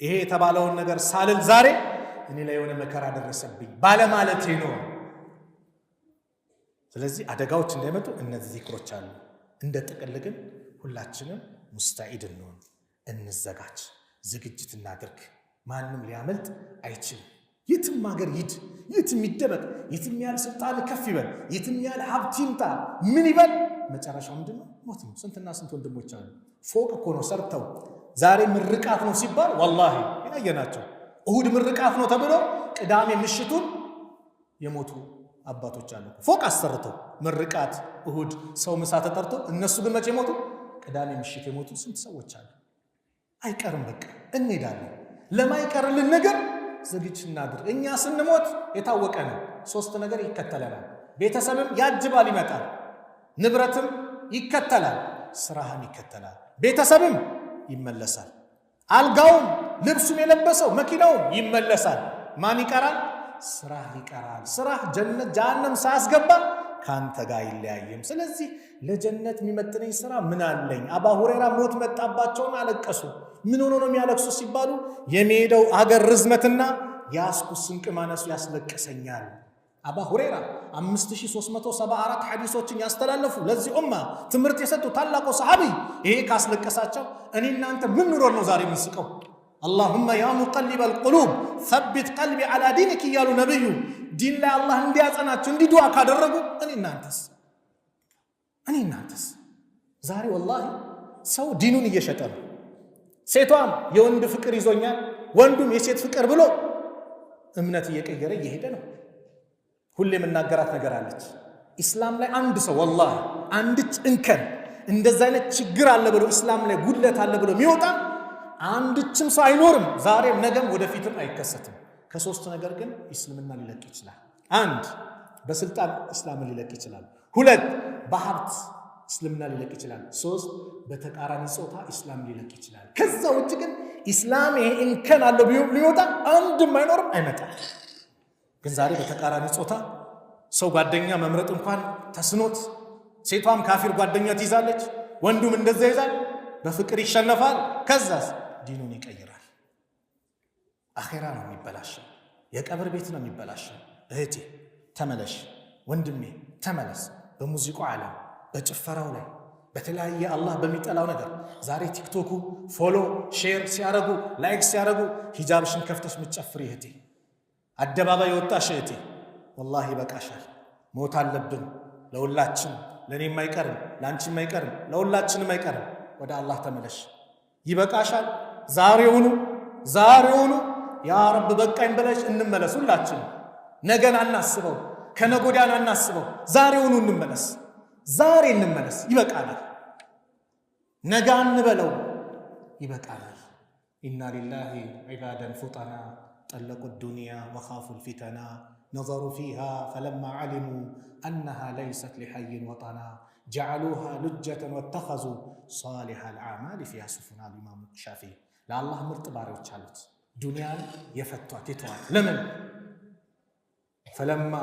ይሄ የተባለውን ነገር ሳልል ዛሬ እኔ ላይ የሆነ መከራ ደረሰብኝ ባለማለቴ ነው። ስለዚህ አደጋዎች እንዳይመጡ እነዚህ ዚክሮች አሉ። እንደ ጥቅል ግን ሁላችንም ሙስተዒድ እንሆን፣ እንዘጋጅ፣ ዝግጅት እናድርግ። ማንም ሊያመልጥ አይችልም። የትም ሀገር ሂድ፣ የትም ይደበቅ፣ የትም ያህል ስልጣን ከፍ ይበል፣ የትም ያህል ሀብት ይምጣ፣ ምን ይበል፣ መጨረሻው ምንድነው? ሞት ነው። ስንትና ስንት ወንድሞች አሉ ፎቅ እኮ ነው ሰርተው ዛሬ ምርቃት ነው ሲባል ወላሂ ያየናቸው እሁድ ምርቃት ነው ተብሎ ቅዳሜ ምሽቱን የሞቱ አባቶች አሉ። ፎቅ አሰርተው ምርቃት እሁድ ሰው ምሳ ተጠርቶ እነሱ ግን መቼ ሞቱ? ቅዳሜ ምሽት የሞቱ ስንት ሰዎች አሉ። አይቀርም፣ በቃ እንሄዳለን። ለማይቀርልን ነገር ዝግጅት እናድርግ። እኛ ስንሞት የታወቀ ነው። 3 ነገር ይከተለናል። ቤተሰብም ያጅባል ይመጣል፣ ንብረትም ይከተላል፣ ስራህም ይከተላል፣ ቤተሰብም ይመለሳል፣ አልጋውም ልብሱም የለበሰው መኪናውም ይመለሳል። ማን ይቀራል? ስራህ ይቀራል። ስራህ ጀነት ጀሃነም ሳያስገባ ካንተ ጋር አይለያይም። ስለዚህ ለጀነት የሚመጥነኝ ስራ ምን አለኝ? አባ ሁረይራ ሞት መጣባቸውና አለቀሱ። ምን ሆኖ ነው የሚያለቅሱ ሲባሉ የሚሄደው አገር ርዝመትና ያስኩት ስንቅ ማነሱ ያስለቅሰኛል። አባ ሁረይራ 5374 ሐዲሶችን ያስተላለፉ ለዚህ ኡማ ትምህርት የሰጡ ታላቁ ሰሃቢ ይሄ ካስለቀሳቸው እኔ እናንተ ምን ኑሮን ነው ዛሬ የምንስቀው? አላሁመ ያ ሙቀሊበል ቁሉብ ሰቢት ቀልቢ ዐላ ዲኒክ እያሉ ነብዩ ዲን ላይ አላህ እንዲያጸናቸው እንዲዱዓ ካደረጉ እኔ እናንተስ ዛሬ ወላሂ ሰው ዲኑን እየሸጠ ነው። ሴቷም የወንድ ፍቅር ይዞኛል፣ ወንዱም የሴት ፍቅር ብሎ እምነት እየቀየረ እየሄደ ነው። ሁሌ የምናገራት ነገር አለች። ኢስላም ላይ አንድ ሰው ወላሂ አንድች እንከን እንደዛ አይነት ችግር አለ ብሎ ኢስላም ላይ ጉድለት አለ ብሎ የሚወጣ አንድችም ሰው አይኖርም። ዛሬም ነገም ወደፊትም አይከሰትም። ከ3 ነገር ግን እስልምና ሊለቅ ይችላል። 1 በስልጣን እስላምን ሊለቅ ይችላል። 2 በሀብት እስልምና ሊለቅ ይችላል። 3 በተቃራኒ ጾታ እስላም ሊለቅ ይችላል። ከዛ ውጭ ግን ኢስላም ይሄ እንከን አለው ሊወጣ አንድም አይኖርም፣ አይመጣም። ግን ዛሬ በተቃራኒ ጾታ ሰው ጓደኛ መምረጥ እንኳን ተስኖት ሴቷም ካፊር ጓደኛ ትይዛለች፣ ወንዱም እንደዛ ይዛል፣ በፍቅር ይሸነፋል። ከዛስ ዲኑን ይቀይራል። አኼራ ነው የሚበላሸው፣ የቀብር ቤት ነው የሚበላሸው። እህቴ ተመለሽ፣ ወንድሜ ተመለስ። በሙዚቃው ዓለም በጭፈራው ላይ በተለያየ አላህ በሚጠላው ነገር ዛሬ ቲክቶኩ ፎሎ ሼር ሲያረጉ ላይክ ሲያረጉ ሂጃብሽን ከፍተሽ ምትጨፍሪ እህቴ፣ አደባባይ የወጣሽ እህቴ ወላሂ ይበቃሻል። ሞት አለብን ለሁላችን፣ ለእኔም አይቀርም፣ ለአንቺም አይቀርም፣ ለሁላችንም አይቀርም። ወደ አላህ ተመለሽ፣ ይበቃሻል። ዛሬውኑ ያ ረብ በቃኝ ብለሽ እንመለስ። ሁላችን ነገን አናስበው፣ ከነጎዳን አናስበው። ዛሬውኑ እንመለስ፣ ዛሬ እንመለስ። ይበቃናል። ነገ አንበለው፣ ይበቃናል። ኢና ሊላሂ ዒባደን ፉጠና ጠለቁ ዱንያ ወኻፉ ልፊተና ነዘሩ ፊሃ ፈለማ ዓሊሙ አነሃ ለይሰት ሊሐይን ወጠና ጀዓሉሃ ሉጀተን ወተኸዙ ሷሊሐ ልአዕማል ፊሃ ሱፉና። ኢማሙ ሻፊዒ ለአላህ ምርጥ ባሪያዎች አሉት፣ ዱንያን የፈቷት የተዋት። ለምን? ፈለማ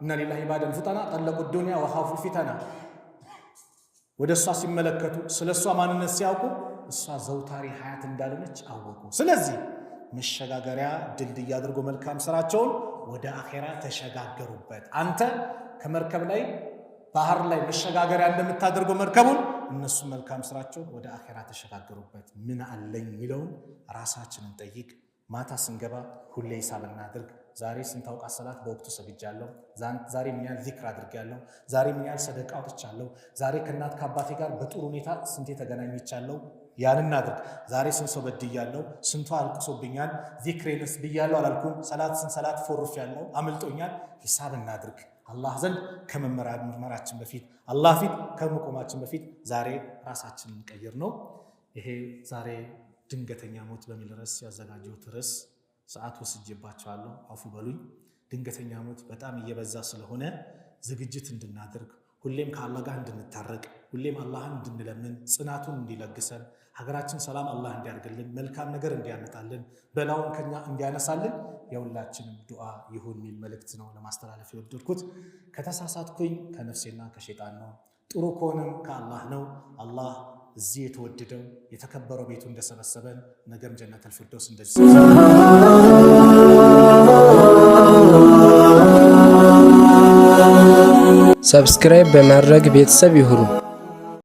እነ ሊላሂ ዒባደን ፉጠና ጠለቁ ዱንያ ወኻፉ ልፊተና። ወደ እሷ ሲመለከቱ ስለ እሷ ማንነት ሲያውቁ እሷ ዘውታሪ ሀያት እንዳልሆነች አወቁ። ስለዚህ መሸጋገሪያ ድልድይ አድርጎ መልካም ስራቸውን ወደ አኼራ ተሸጋገሩበት። አንተ ከመርከብ ላይ ባህር ላይ መሸጋገሪያ እንደምታደርገው መርከቡን እነሱ መልካም ስራቸውን ወደ አኼራ ተሸጋገሩበት። ምን አለኝ የሚለውን ራሳችንን ጠይቅ። ማታ ስንገባ ሁሌ ሂሳብ እናድርግ። ዛሬ ስንት አውቃት ሰላት በወቅቱ ሰግጃለሁ? ዛሬ ምን ያህል ዚክር አድርጌያለሁ? ዛሬ ምን ያህል ሰደቃ አውጥቻለሁ? ዛሬ ከእናት ከአባቴ ጋር በጥሩ ሁኔታ ስንቴ ተገናኝቻለሁ? ያን እናድርግ። ዛሬ ስንት ሰው በድያለሁ? ስንቱ አልቅሶብኛል? ዚክሬንስ ብያለሁ አላልኩም? ሰላት ፎርፌያለሁ አምልጦኛል? ሂሳብ እናድርግ። አላህ ዘንድ ከመመራችን በፊት አላህ ፊት ከመቆማችን በፊት ዛሬ ራሳችንን እንቀይር ነው። ይሄ ዛሬ ድንገተኛ ሞት በሚል ርዕስ ያዘጋጀሁት ርዕስ ሰዓት ወስጄባቸዋለሁ፣ አፉ በሉኝ። ድንገተኛ ሞት በጣም እየበዛ ስለሆነ ዝግጅት እንድናደርግ፣ ሁሌም ከአላህ ጋር እንድንታረቅ፣ ሁሌም አላህን እንድንለምን፣ ጽናቱን እንዲለግሰን፣ ሀገራችን ሰላም አላህ እንዲያርግልን፣ መልካም ነገር እንዲያመጣልን፣ በላውን ከኛ እንዲያነሳልን የሁላችንም ዱዓ ይሁን የሚል መልእክት ነው ለማስተላለፍ የወደድኩት። ከተሳሳትኩኝ ከነፍሴና ከሸይጣን ነው፣ ጥሩ ከሆነም ከአላህ ነው። አላህ እዚህ የተወደደው የተከበረው ቤቱ እንደሰበሰበን ነገም ጀነተል ፊርደውስ እንደዚህ ሰብስክራይብ በማድረግ ቤተሰብ ይሁኑ።